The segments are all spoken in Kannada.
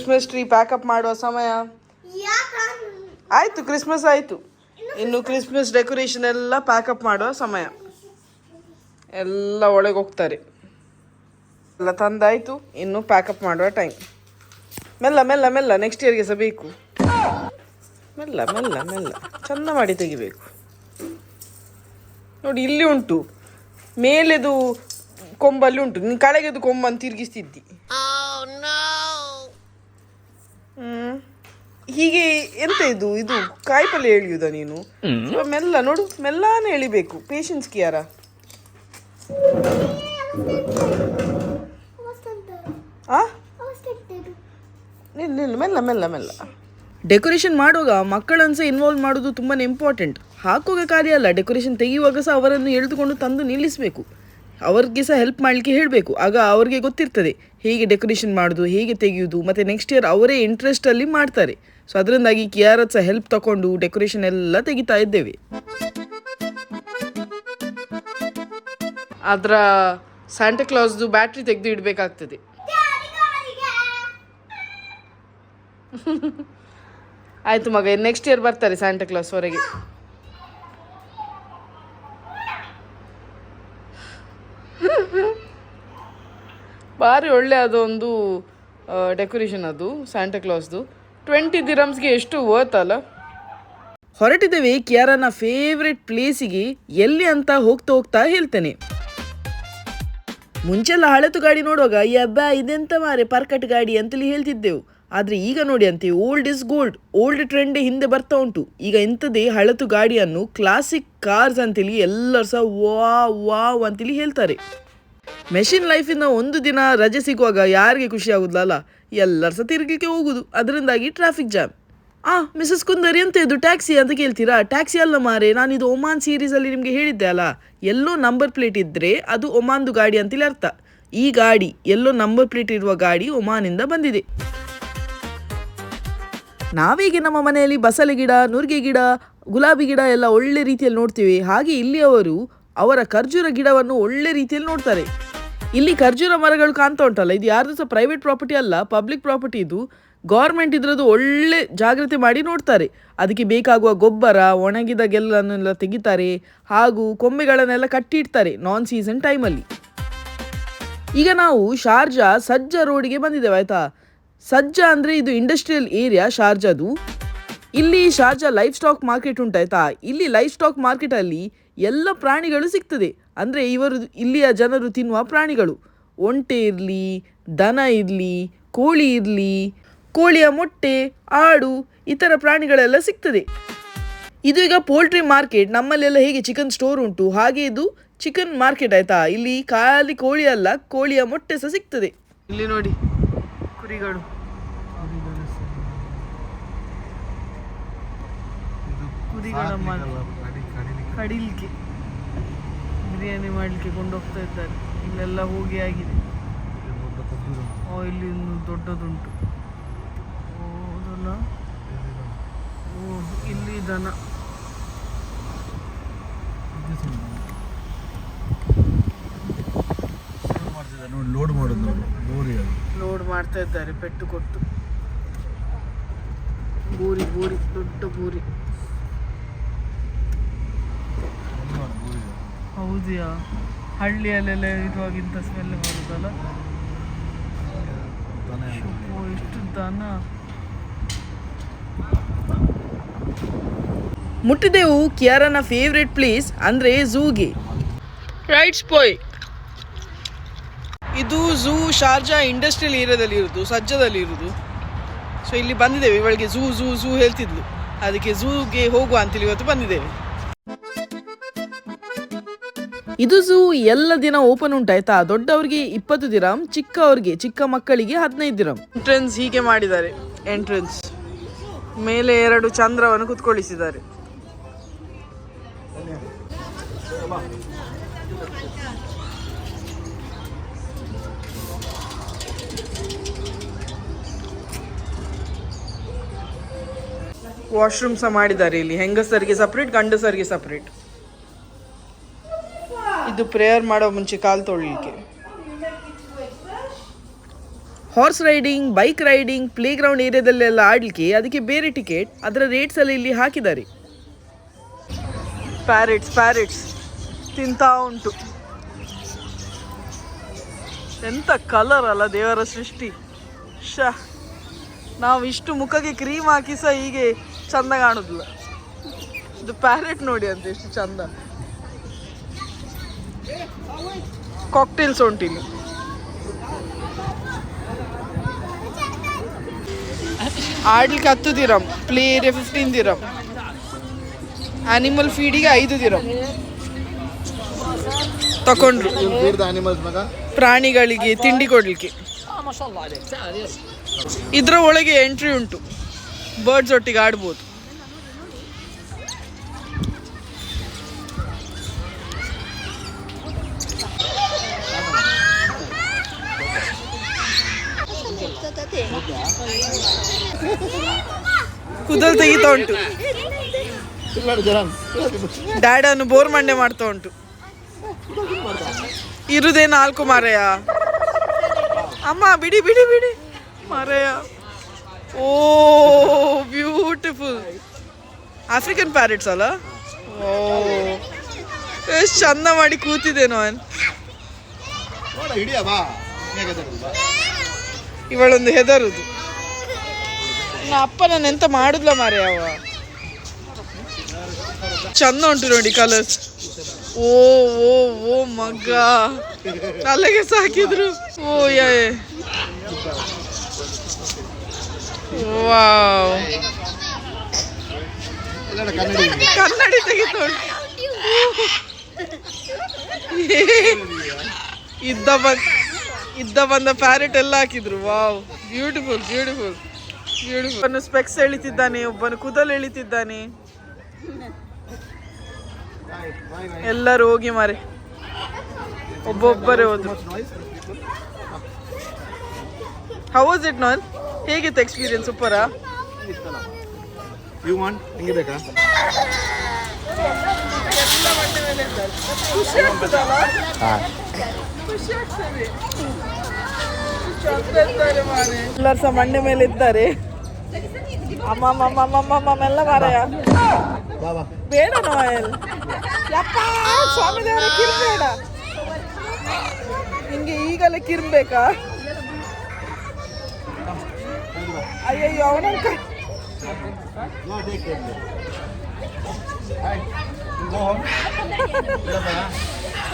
ಕ್ರಿಸ್ಮಸ್ ಟ್ರೀ ಪ್ಯಾಕಪ್ ಮಾಡುವ ಸಮಯ ಆಯಿತು. ಕ್ರಿಸ್ಮಸ್ ಆಯಿತು, ಇನ್ನು ಕ್ರಿಸ್ಮಸ್ ಡೆಕೋರೇಷನ್ ಎಲ್ಲ ಪ್ಯಾಕಪ್ ಮಾಡುವ ಸಮಯ. ಎಲ್ಲ ಒಳಗೆ ಹೋಗ್ತಾರೆ. ಎಲ್ಲ ತಂದಾಯಿತು, ಇನ್ನು ಪ್ಯಾಕಪ್ ಮಾಡುವ ಟೈಮ್. ಮೆಲ್ಲ ಮೆಲ್ಲ ಮೆಲ್ಲ, ನೆಕ್ಸ್ಟ್ ಇಯರ್ಗೆ ಸಹ ಬೇಕು. ಮೆಲ್ಲ ಮೆಲ್ಲ ಮೆಲ್ಲ ಚೆಂದ ಮಾಡಿ ತೆಗಿಬೇಕು. ನೋಡಿ ಇಲ್ಲಿ ಉಂಟು, ಮೇಲೆದು ಕೊಂಬಲ್ಲಿ ಉಂಟು, ನೀನು ಕೆಳಗೆದು ಕೊಂಬನ್ನು ತಿರುಗಿಸ್ತಿದ್ದಿ. ಹೀಗೆ ಎಂತ ಇದು ಇದು ಕಾಯಿಪಲ್ಲೆ ಎಳೆಯುವುದ ನೀನು? ಮೆಲ್ಲ ನೋಡು, ಮೆಲ್ಲಾನೆ ಎಳಿಬೇಕು. ಪೇಷನ್ಸ್ ಕಿಯಾರ. ನಿಲ್ಲು ಮೆಲ್ಲ ಮೆಲ್ಲ ಮೆಲ್ಲ. ಡೆಕೋರೇಷನ್ ಮಾಡುವಾಗ ಮಕ್ಕಳನ್ನು ಸಹ ಇನ್ವಾಲ್ವ್ ಮಾಡೋದು ತುಂಬಾ ಇಂಪಾರ್ಟೆಂಟ್. ಹಾಕುವಾಗ ಕಾರ್ಯ ಅಲ್ಲ, ಡೆಕೋರೇಷನ್ ತೆಗೆಯುವಾಗ ಸಹ ಅವರನ್ನು ಎಳೆದುಕೊಂಡು ತಂದು ನಿಲ್ಲಿಸಬೇಕು. ಅವ್ರಿಗೆ ಸಹ ಹೆಲ್ಪ್ ಮಾಡಲಿಕ್ಕೆ ಹೇಳಬೇಕು. ಆಗ ಅವ್ರಿಗೆ ಗೊತ್ತಿರ್ತದೆ ಹೇಗೆ ಡೆಕೋರೇಷನ್ ಮಾಡೋದು, ಹೇಗೆ ತೆಗೆಯೋದು. ಮತ್ತು ನೆಕ್ಸ್ಟ್ ಇಯರ್ ಅವರೇ ಇಂಟ್ರೆಸ್ಟಲ್ಲಿ ಮಾಡ್ತಾರೆ. ಸೊ ಅದರಿಂದಾಗಿ ಕಿಯಾರ ಸಹ ಹೆಲ್ಪ್ ತಗೊಂಡು ಡೆಕೋರೇಷನ್ ಎಲ್ಲ ತೆಗಿತಾ ಇದ್ದೇವೆ. ಅದರ ಸ್ಯಾಂಟಾಕ್ಲಾಸ್ದು ಬ್ಯಾಟ್ರಿ ತೆಗೆದು ಇಡಬೇಕಾಗ್ತದೆ. ಆಯಿತು ಮಗ, ನೆಕ್ಸ್ಟ್ ಇಯರ್ ಬರ್ತಾರೆ ಸ್ಯಾಂಟಾಕ್ಲಾಸ್ ಹೊರಗೆ. ಭಾರಿ ಒಳ್ಳೆ ಅದೊಂದು ಡೆಕೋರೇಷನ್ ಅದು ಸ್ಯಾಂಟಾಕ್ಲಾಸ್ದು. 20 ದಿರಮ್ಸ್ಗೆ ಎಷ್ಟು ವರ್ತ್ ಅಲ್ಲ. ಹೊರಟಿದ್ದೇವೆ ಕಿಯಾರನ ಫೇವ್ರೆಟ್ ಪ್ಲೇಸಿಗೆ. ಎಲ್ಲಿ ಅಂತ ಹೋಗ್ತಾ ಹೋಗ್ತಾ ಹೇಳ್ತೇನೆ. ಮುಂಚೆಲ್ಲ ಹಳೆತು ಗಾಡಿ ನೋಡುವಾಗ ಈ ಹಬ್ಬ ಇದೆಂತ ಮಾರೆ ಪರ್ಕಟ್ ಗಾಡಿ ಅಂತೇಳಿ ಹೇಳ್ತಿದ್ದೆವು. ಆದರೆ ಈಗ ನೋಡಿ ಅಂತೆ ಓಲ್ಡ್ ಇಸ್ ಗೋಲ್ಡ್. ಓಲ್ಡ್ ಟ್ರೆಂಡೇ ಹಿಂದೆ ಬರ್ತಾ ಉಂಟು. ಈಗ ಎಂಥದೇ ಹಳೆತು ಗಾಡಿಯನ್ನು ಕ್ಲಾಸಿಕ್ ಕಾರ್ಸ್ ಅಂತೇಳಿ ಎಲ್ಲರೂ ಸಹ ವಾವ್ ಅಂತೇಳಿ ಹೇಳ್ತಾರೆ. ಮೆಷಿನ್ ಲೈಫಿಂದ ಒಂದು ದಿನ ರಜೆ ಸಿಗುವಾಗ ಯಾರಿಗೆ ಖುಷಿ ಆಗುದಿಲ್ಲ? ಎಲ್ಲರೂ ಸಹ ತಿರುಗಲಿಕ್ಕೆ ಹೋಗುದು. ಅದರಿಂದಾಗಿ ಟ್ರಾಫಿಕ್ ಜಾಮ್. ಮಿಸಸ್ ಕುಂದರಿ ಎಂತ ಇದು ಟ್ಯಾಕ್ಸಿ ಅಂತ ಕೇಳ್ತೀರಾ? ಟ್ಯಾಕ್ಸಿ ಅಲ್ಲ ಮಾರೆ, ನಾನಿದು ಒಮಾನ್ ಸೀರೀಸಲ್ಲಿ ನಿಮಗೆ ಹೇಳಿದ್ದೆ ಅಲ್ಲ, ಎಲ್ಲೋ ನಂಬರ್ ಪ್ಲೇಟ್ ಇದ್ದರೆ ಅದು ಒಮಾನ್ದು ಗಾಡಿ ಅಂತೇಳಿ ಅರ್ಥ. ಈ ಗಾಡಿ ಎಲ್ಲೋ ನಂಬರ್ ಪ್ಲೇಟ್ ಇರುವ ಗಾಡಿ ಒಮಾನಿಂದ ಬಂದಿದೆ. ನಾವೀಗ ನಮ್ಮ ಮನೆಯಲ್ಲಿ ಬಸಳೆ ಗಿಡ, ನುಗ್ಗೆ ಗಿಡ, ಗುಲಾಬಿ ಗಿಡ ಎಲ್ಲ ಒಳ್ಳೆ ರೀತಿಯಲ್ಲಿ ನೋಡ್ತೀವಿ. ಹಾಗೆ ಇಲ್ಲಿ ಅವರು ಅವರ ಖರ್ಜೂರ ಗಿಡವನ್ನು ಒಳ್ಳೆ ರೀತಿಯಲ್ಲಿ ನೋಡ್ತಾರೆ. ಇಲ್ಲಿ ಖರ್ಜೂರ ಮರಗಳು ಕಾಣ್ತಾ ಉಂಟಲ್ಲ, ಇದು ಯಾರ್ದು ಸಹ ಪ್ರೈವೇಟ್ ಪ್ರಾಪರ್ಟಿ ಅಲ್ಲ, ಪಬ್ಲಿಕ್ ಪ್ರಾಪರ್ಟಿ. ಇದು ಗೌರ್ಮೆಂಟ್ ಇದ್ರದ್ದು ಒಳ್ಳೆ ಜಾಗ್ರತೆ ಮಾಡಿ ನೋಡ್ತಾರೆ. ಅದಕ್ಕೆ ಬೇಕಾಗುವ ಗೊಬ್ಬರ, ಒಣಗಿದ ಗೆಲ್ಲನ್ನೆಲ್ಲ ತೆಗಿತಾರೆ, ಹಾಗೂ ಕೊಂಬೆಗಳನ್ನೆಲ್ಲ ಕಟ್ಟಿಡ್ತಾರೆ ನಾನ್ ಸೀಸನ್ ಟೈಮಲ್ಲಿ. ಈಗ ನಾವು ಶಾರ್ಜಾ ಸಜ್ಜಾ ರೋಡಿಗೆ ಬಂದಿದ್ದೇವೆ ಆಯಿತಾ. ಸಜ್ಜಾ ಅಂದರೆ ಇದು ಇಂಡಸ್ಟ್ರಿಯಲ್ ಏರಿಯಾ ಶಾರ್ಜಾದು. ಇಲ್ಲಿ ಶಾರ್ಜಾ ಲೈಫ್ ಸ್ಟಾಕ್ ಮಾರ್ಕೆಟ್ ಉಂಟಾಯ್ತಾ. ಇಲ್ಲಿ ಲೈಫ್ ಸ್ಟಾಕ್ ಮಾರ್ಕೆಟಲ್ಲಿ ಎಲ್ಲ ಪ್ರಾಣಿಗಳು ಸಿಗ್ತದೆ. ಅಂದರೆ ಇವರು ಇಲ್ಲಿಯ ಜನರು ತಿನ್ನುವ ಪ್ರಾಣಿಗಳು, ಒಂಟೆ ಇರಲಿ, ದನ ಇರಲಿ, ಕೋಳಿ ಇರಲಿ, ಕೋಳಿಯ ಮೊಟ್ಟೆ, ಆಡು, ಈ ಥರ ಪ್ರಾಣಿಗಳೆಲ್ಲ ಸಿಗ್ತದೆ. ಇದು ಈಗ ಪೋಲ್ಟ್ರಿ ಮಾರ್ಕೆಟ್. ನಮ್ಮಲ್ಲೆಲ್ಲ ಹೇಗೆ ಚಿಕನ್ ಸ್ಟೋರ್ ಉಂಟು ಹಾಗೆ ಇದು ಚಿಕನ್ ಮಾರ್ಕೆಟ್ ಆಯಿತಾ. ಇಲ್ಲಿ ಖಾಲಿ ಕೋಳಿ ಅಲ್ಲ, ಕೋಳಿಯ ಮೊಟ್ಟೆ ಸಹ ಸಿಗ್ತದೆ. ಇಲ್ಲಿ ನೋಡಿ ಕುರಿಗಳು. ಕಡಿಲಿಕ್ಕೆ ಬಿರಿಯಾನಿ ಮಾಡಲಿಕ್ಕೆ ಕೊಂಡೋಗ್ತಾ ಇದ್ದಾರೆ. ಇಲ್ಲೆಲ್ಲ ಹೋಗಿ ಆಗಿದೆ. ಇಲ್ಲಿ ಒಂದು ದೊಡ್ಡದುಂಟು. ಹೌದಲ್ಲ, ಇಲ್ಲಿ ದನ. ಲೋಡ್ ಮಾಡ್ತಾ ಇದ್ದಾರೆ ಪೆಟ್ಟು ಕೊಟ್ಟು. ಬೂರಿ ಬೂರಿ, ದೊಡ್ಡ ಬೂರಿ. ಹೌದಾ, ಹಳ್ಳಿಯಲ್ಲೆಲ್ಲ ಇರುವಾಗ ಇಂಥ ಸ್ಮೆಲ್ ಬರುದಲ್ಲ. ಎಷ್ಟು ದನ. ಮುಟ್ಟಿದೆವು ಕಿಯಾರನ ಫೇವ್ರೆಟ್ ಪ್ಲೇಸ್ ಅಂದರೆ ಝೂಗೆ. ರೈಟ್ಸ್ ಪೋಯ್. ಇದು ಝೂ ಶಾರ್ಜಾ ಇಂಡಸ್ಟ್ರಿಯಲ್ ಏರಿಯಾದಲ್ಲಿ ಇರೋದು, ಸಜ್ಜಾದಲ್ಲಿ ಇರೋದು. ಸೊ ಇಲ್ಲಿ ಬಂದಿದ್ದೇವೆ. ಇವಳಿಗೆ ಝೂ ಝೂ ಝೂ ಹೇಳ್ತಿದ್ಲು, ಅದಕ್ಕೆ ಝೂಗೆ ಹೋಗುವ ಅಂತೇಳಿ ಇವತ್ತು ಬಂದಿದ್ದೇವೆ. ಇದು ಝೂ ಎಲ್ಲ ದಿನ ಓಪನ್ ಉಂಟಾಯ್ತಾ. ದೊಡ್ಡವ್ರಿಗೆ 20 ದಿರಂ, ಚಿಕ್ಕವ್ರಿಗೆ, ಚಿಕ್ಕ ಮಕ್ಕಳಿಗೆ 15 ದಿರಂ. ಎಂಟ್ರೆನ್ಸ್ ಹೀಗೆ ಮಾಡಿದ್ದಾರೆ. ಎಂಟ್ರೆನ್ಸ್ ಮೇಲೆ 2 ಚಂದ್ರವನ್ನು ಕುತ್ಕೊಳ್ಳಿಸಿದ್ದಾರೆ. ವಾಶ್ರೂಮ್ ಸಹ ಮಾಡಿದ್ದಾರೆ ಇಲ್ಲಿ. ಹೆಂಗಸರಿಗೆ ಸಪ್ರೇಟ್, ಗಂಡಸರಿಗೆ ಸಪ್ರೇಟ್. ಇದು ಪ್ರೇಯರ್ ಮಾಡೋ ಮುಂಚೆ ಕಾಲು ತೊಳಿಲಿಕ್ಕೆ. Horse riding, bike riding, playground ಏರಿಯಾದಲ್ಲೆಲ್ಲ ಆಡಲಿಕ್ಕೆ ಅದಕ್ಕೆ ಬೇರೆ ಟಿಕೆಟ್, ಅದರ ರೇಟ್ಸ್ ಎಲ್ಲ ಇಲ್ಲಿ ಹಾಕಿದ್ದಾರೆ. ಪ್ಯಾರೆಟ್ಸ್ ತಿಂತಾ ಉಂಟು. ಎಂತ ಕಲರ್ ಅಲ್ಲ ದೇವರ ಸೃಷ್ಟಿ. ನಾವು ಇಷ್ಟು ಮುಖಕ್ಕೆ ಕ್ರೀಮ್ ಹಾಕಿ ಸಹ ಹೀಗೆ ಚಂದ ಕಾಣುದಿಲ್ಲ. ಇದು ಪ್ಯಾರೆಟ್ ನೋಡಿ ಅಂತ ಎಷ್ಟು ಚಂದ. ಕಾಕ್ಟೇಲ್ಸ್ ಉಂಟಿಲ್ಲಿ. ಆಡ್ಲಿಕ್ಕೆ 10 ದಿರಂ, ಪ್ಲೇ ಏರಿಯಾ 15 ದಿರಂ, ಆನಿಮಲ್ ಫೀಡಿಗೆ 5 ದಿರಂ ತಕೊಂಡ್ರು ಪ್ರಾಣಿಗಳಿಗೆ ತಿಂಡಿ ಕೊಡ್ಲಿಕ್ಕೆ. ಇದ್ರ ಒಳಗೆ ಎಂಟ್ರಿ ಉಂಟು, ಬರ್ಡ್ಸ್ ಒಟ್ಟಿಗೆ ಆಡ್ಬೋದು. ಕುದಲ್ ತೆಗಿತಾ ಉಂಟು. ಡ್ಯಾಡನ್ನು ಬೋರ್ ಮಂಡೆ ಮಾಡ್ತಾ ಉಂಟು. ಇರುದೇ 4 ಮಾರೆಯ. ಅಮ್ಮ ಬಿಡಿ ಮಾರೆಯ. ಓ ಬ್ಯೂಟಿಫುಲ್ ಆಫ್ರಿಕನ್ ಪ್ಯಾರೆಟ್ಸ್ ಅಲ್ಲ. ಓ ಎಷ್ಟು ಚಂದ ಮಾಡಿ ಕೂತಿದೆ ನಾನು. ಇವಳೊಂದು ಹೆದರುದು. ಅಪ್ಪ ನಾನು ಎಂತ ಮಾಡುದ್ಲ ಮಾರೆ. ಅವ ಚಂದ ಉಂಟು ನೋಡಿ ಕಲರ್ಸ್. ಓ ಓ ಓ ಮಗ ತಲೆಗೆ ಸಾಕಿದ್ರು. ಓ ವಾವ್, ಕನ್ನಡಿ ತೆಗಿತು. ಇದ್ದ ಬಂದ ಪ್ಯಾರೆಟ್ ಎಲ್ಲ ಹಾಕಿದ್ರು. Wow, beautiful. ಒಬ್ಬನು ಸ್ಪೆಕ್ಸ್ ಎಳಿತಿದ್ದಾನೆ, ಒಬ್ಬನು ಕುದಲ್ ಎಳಿತಿದ್ದಾನೆ. ಎಲ್ಲರೂ ಹೋಗಿ ಮಾರೆ, ಒಬ್ಬೊಬ್ಬರೇ ಹೋದ್ರು. ಹೌ ವಾಸ್ ಇಟ್ ನಾನ್? ಹೇಗಿತ್ತು ಎಕ್ಸ್ಪೀರಿಯನ್ಸ್? ಸೂಪರಾ? ಎಲ್ಲರೂ ಸಹ ಮಂಡೆ ಮೇಲೆ ಇದ್ದಾರೆ. ಅಮ್ಮ ಎಲ್ಲ ಮಾರಾಯ ಬೇಡ ನೋಯಲ್. ಯಪ್ಪ ಸ್ವಾಮಿ ದೇವರ ಕಿರ್ಬೇಡ. ನಿಂಗೆ ಈಗಲೇ ಕಿರ್ಬೇಕಾ? ಅಯ್ಯಯ್ಯೋ ಅವನ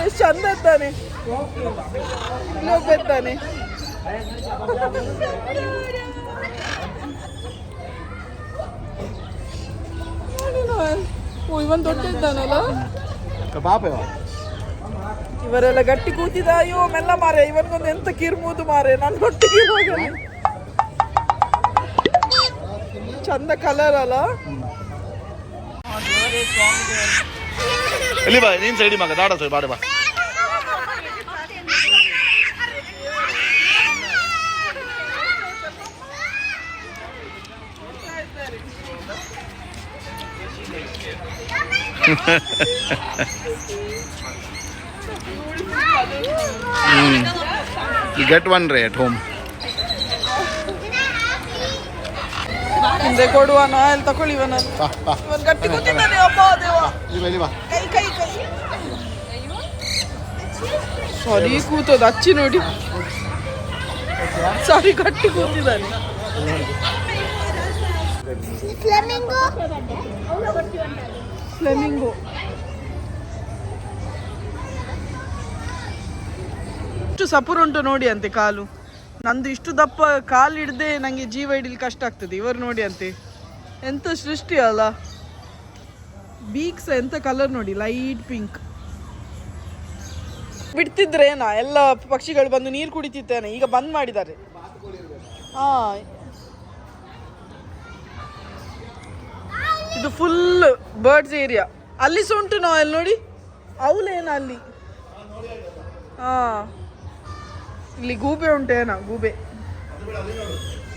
ಎಷ್ಟು ಚಂದ ಇದ್ದಾನೆ. ಇಲ್ಲೊಬ್ಬೆತ್ತಾನೆ. ಇವನ್ ದೊಡ್ಡ ಇದ್ದಾನಲ್ಲ. ಇವರೆಲ್ಲ ಗಟ್ಟಿ ಕೂತಿದ. ಅಯ್ಯೋ ಮೆಲ್ಲ ಮಾರೆ, ಇವನ್ಗೊಂದು ಎಂತ ಕಿರ್ಮೂದು ಮಾರೆ. ನನ್ನ ಒಟ್ಟಿಗೆ ಇರುವಾಗ ಚಂದ ಕಲರ್ ಅಲ್ಲ. ನೀನ್ ಸೈಡಿ ಮಗ ದಾಡ ಸೈ ಬಾಡ ಬಾ. You get one Ray at home. ಹಿಂದೆ ಕೊಡುವನ ಅಲ್ಲಿ ತಕೊಳ್ಳಿ. ಇವನ ಗಟ್ಟಿ ಕೂತಿದ್ದಾನೆ. ಅಪ್ಪ ದೇವ, ಕೈ ಸಾರಿ ಕೂತೋದು ಅಚ್ಚಿ ನೋಡಿ. ಸಾರಿ ಗಟ್ಟಿ ಕೂತಿದ್ದಾನೆ. ಫ್ಲೆಮಿಂಗೋ ಎಷ್ಟು ಸಪುರ ಉಂಟು ನೋಡಿ ಅಂತೆ ಕಾಲು. ನಂದು ಇಷ್ಟು ದಪ್ಪ ಕಾಲು ಹಿಡ್ದೆ ನಂಗೆ ಜೀವ ಹಿಡಿಲಿ ಕಷ್ಟ ಆಗ್ತದೆ. ಇವರು ನೋಡಿ ಅಂತೆ ಎಂತ ಸೃಷ್ಟಿ ಅಲ್ಲ. ಬೀಕ್ಸ್ ಎಂತ ಕಲರ್ ನೋಡಿ, ಲೈಟ್ ಪಿಂಕ್. ಬಿಡ್ತಿದ್ರೇನಾ ಎಲ್ಲ ಪಕ್ಷಿಗಳು ಬಂದು ನೀರು ಕುಡಿತಿದ್ದೇನೆ. ಈಗ ಬಂದ್ ಮಾಡಿದ್ದಾರೆ. ಇದು ಫುಲ್ ಬರ್ಡ್ಸ್ ಏರಿಯಾ. ಅಲ್ಲಿ ಸಹ ಉಂಟು ನಾವು ಅಲ್ಲಿ ನೋಡಿ. ಅವಲೇನ ಅಲ್ಲಿ. ಇಲ್ಲಿ ಗೂಬೆ ಉಂಟೇನಾ? ಗೂಬೆ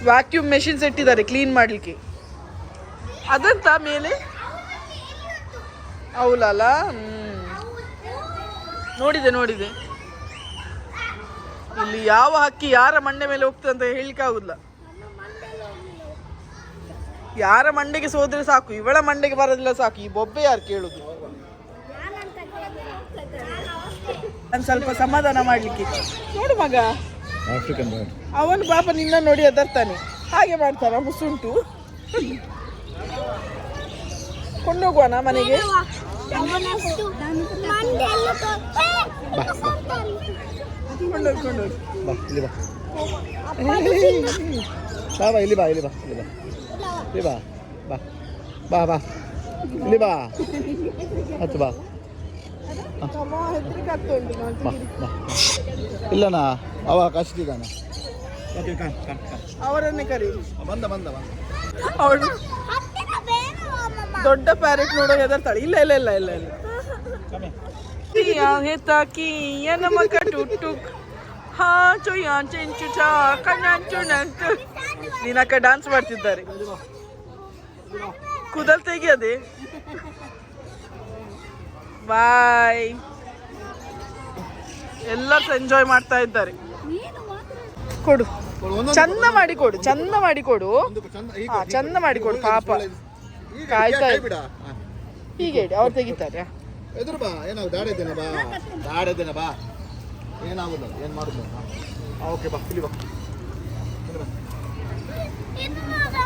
ವ್ಯಾಕ್ಯೂಮ್ ಮೆಷಿನ್ಸ್ ಇಟ್ಟಿದ್ದಾರೆ ಕ್ಲೀನ್ ಮಾಡಲಿಕ್ಕೆ. ಅದಂತ ಮೇಲೆ ಅವಲಲ್ಲ. ನೋಡಿದೆ ಇಲ್ಲಿ ಯಾವ ಹಕ್ಕಿ ಯಾರ ಮಂಡೆ ಮೇಲೆ ಹೋಗ್ತದೆ ಅಂತ ಹೇಳಿಕ್ಕೆ ಆಗುದಿಲ್ಲ. ಯಾರ ಮಂಡೆಗೆ ಸೋದ್ರೆ ಸಾಕು, ಇವಳ ಮಂಡೆಗೆ ಬರೋದಿಲ್ಲ ಸಾಕು. ಈ ಬೊಬ್ಬೆ ಯಾರು ಕೇಳುದು? ನಾನು ಸ್ವಲ್ಪ ಸಮಾಧಾನ ಮಾಡ್ಲಿಕ್ಕೆ. ನೋಡು ಮಗ, ಆಫ್ರಿಕನ್ ಬರ್ಡ್. ಅವನು ಪಾಪ ನಿನ್ನ ನೋಡಿ ಅದರ್ತಾನೆ. ಹಾಗೆ ಮಾಡ್ತಾರ ಮುಸುಂಟು. ಕೊಂಡೋಗುವನಾ ಮನೆಗೆ? ಕೊಂಡೋಗಿ ಕೊಂಡೋಗಿ. ಬಾ ಇಲ್ಲಿ ಬಾ. ಬಾ ಬಾ ಇಲ್ಲಿ ಬಾ ಇಲ್ಲಿ ಬಾ ಇಲ್ಲಿ ಬಾ ಇಲ್ಲಿ ಬಾ ಬಾ ಬಾ ಬಾ ಇಲ್ಲಿ ಬಾ ಹತ್ತು ಬಾ ಹೆದರಿಕೆ ಆಗ್ತಾ ಉಂಟು ನಾನು. ಬಾ ಬಾ. ಇಲ್ಲನಾ ಅವ ಕಷ್ಟಿದ್ದಾನ. ಅವರನ್ನೇ ಕರಿ. ಬಂದ ಬಂದ ಬಂದ. ಅವಳು ದೊಡ್ಡ ಪ್ಯಾರೆಟ್ ನೋಡೋ ಹೆದರ್ತಾಳೆ. ಇಲ್ಲ ಇಲ್ಲ ಇಲ್ಲ ಇಲ್ಲ ಇಲ್ಲ. ಹೆತ್ತಾಕಿ ನಮ್ಮ ಟುಕ್ ಹಾ ಚೊಯ್ಯ ಚೆಂಚು ಚಾ ಕಣ್ಣಂಚು ನಂಟು. ನೀನಕ್ಕ ಡಾನ್ಸ್ ಮಾಡ್ತಿದ್ದಾರೆ. ಕೂದಲ್ ತೆಗಿಯದೆ. ಬಾಯ್. ಎಲ್ಲರೂ ಎಂಜಾಯ್ ಮಾಡ್ತಾ ಇದ್ದಾರೆ. ಕೊಡು, ಚಂದ ಮಾಡಿ ಕೊಡು, ಚಂದ ಮಾಡಿ ಕೊಡು. ಹಾ ಚಂದ ಮಾಡಿ ಕೊಡು. ಪಾಪ ಕಾಯ್ತಾ ಹೀಗೆ ಹೇಳಿ ಅವ್ರು ತೆಗಿತಾರೆ. ಎದುರು ಬಾ. ಏನಾಗ ದಾಡಿದ್ದೇನೆ ಬಾ ದಾಡಿದ್ದೇನೆ ಬಾ. ಏನಾಗುದಿಲ್ಲ, ಏನು ಮಾಡುದು. ಓಕೆ ಬಾ ಇಲ್ಲಿ ಬಾ.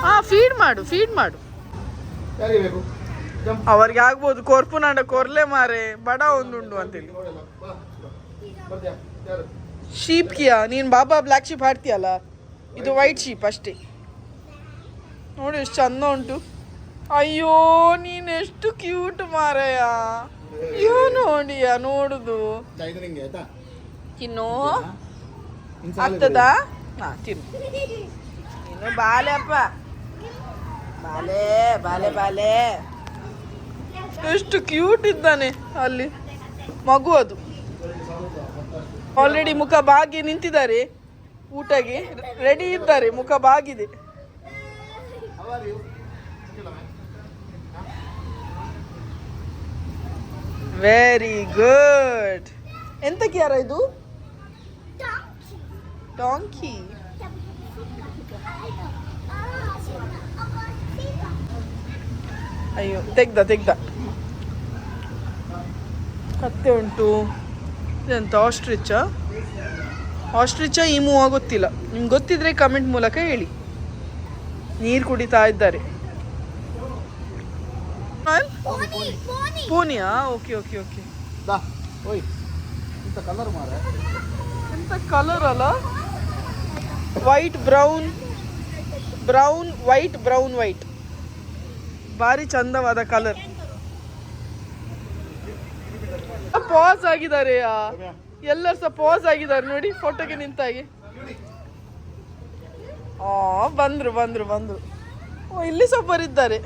ಹಾ ಫೀಡ್ ಮಾಡು, ಫೀಡ್ ಮಾಡು. ಯಾರಿಗೆ ಬೇಕು? ಅವ್ರಿಗೆ ಆಗ್ಬೋದು. ಕೊರ್ಪುನಾಡ ಕೊರ್ಲೆ ಮಾರೆ ಬಡ ಒಂದುಂಡು ಅಂತೇಳಿ. ಶೀಪ್ ಕಿಯಾ ನೀನು ಬಾಬಾ ಬ್ಲ್ಯಾಕ್ ಶೀಪ್ ಹಾಡ್ತೀಯಲ್ಲ, ಇದು ವೈಟ್ ಶೀಪ್ ಅಷ್ಟೇ. ನೋಡಿ ಎಷ್ಟು ಚಂದ ಉಂಟು. ಅಯ್ಯೋ ನೀನು ಎಷ್ಟು ಕ್ಯೂಟ್ ಮಾರಯ್ಯ. ಅಯ್ಯೋ ನೋಡಿಯ ನೋಡುದು. ತಿನ್ನು ಆಗ್ತದಾ? ಹಾ ತಿನ್ನು. ಇನ್ನು ಬಾಲೆ ಅಪ್ಪ, ಬಾಲೆ ಬಾಲೆ ಬಾಲೆ. ಎಷ್ಟು ಕ್ಯೂಟ್ ಇದ್ದಾನೆ ಅಲ್ಲಿ ಮಗು. ಅದು ಆಲ್ರೆಡಿ ಮುಖ ಬಾಗಿ ನಿಂತಿದ್ದಾರೆ. ಊಟಗೆ ರೆಡಿ ಇದ್ದಾರೆ, ಮುಖ ಬಾಗಿದೆ. Very good. ಎಂತಕ್ಕೆ ಯಾರ ಇದು? ಡಾಂಕಿ. ಅಯ್ಯೋ ತೆಗ್ದ ತೆಗ್ದ. ಕತ್ತೆ ಉಂಟು. ಇದೆಂತ ಆಸ್ಟ್ರಿಚ? ಆಸ್ಟ್ರಿಚ ಈ ಮೂವ ಗೊತ್ತಿಲ್ಲ. ನಿಮ್ಗೆ ಗೊತ್ತಿದ್ರೆ ಕಮೆಂಟ್ ಮೂಲಕ ಹೇಳಿ. ನೀರು ಕುಡಿತಾ ಇದ್ದಾರೆ. ಪೋನಿಯಾ? Okay okay okay. ಎಂತ ಕಲರ್ ಮಾರ, ಎಂತ ಕಲರ್ ಅಲ್ಲ. White brown brown white brown white. ಭಾರಿ ಚಂದವಾದ ಕಲರ್. ಪಾಸ್ ಆಗಿದ್ದಾರೆ. ಎಲ್ಲರೂ ಸಹ ಪಾಸ್ ಆಗಿದ್ದಾರೆ ನೋಡಿ ಫೋಟೋಗೆ ನಿಂತಾಗಿ. ಬಂದ್ರು ಬಂದ್ರು ಬಂದ್ರು. ಓ ಇಲ್ಲಿ ಸಹ ಬರಿದ್ದಾರೆ.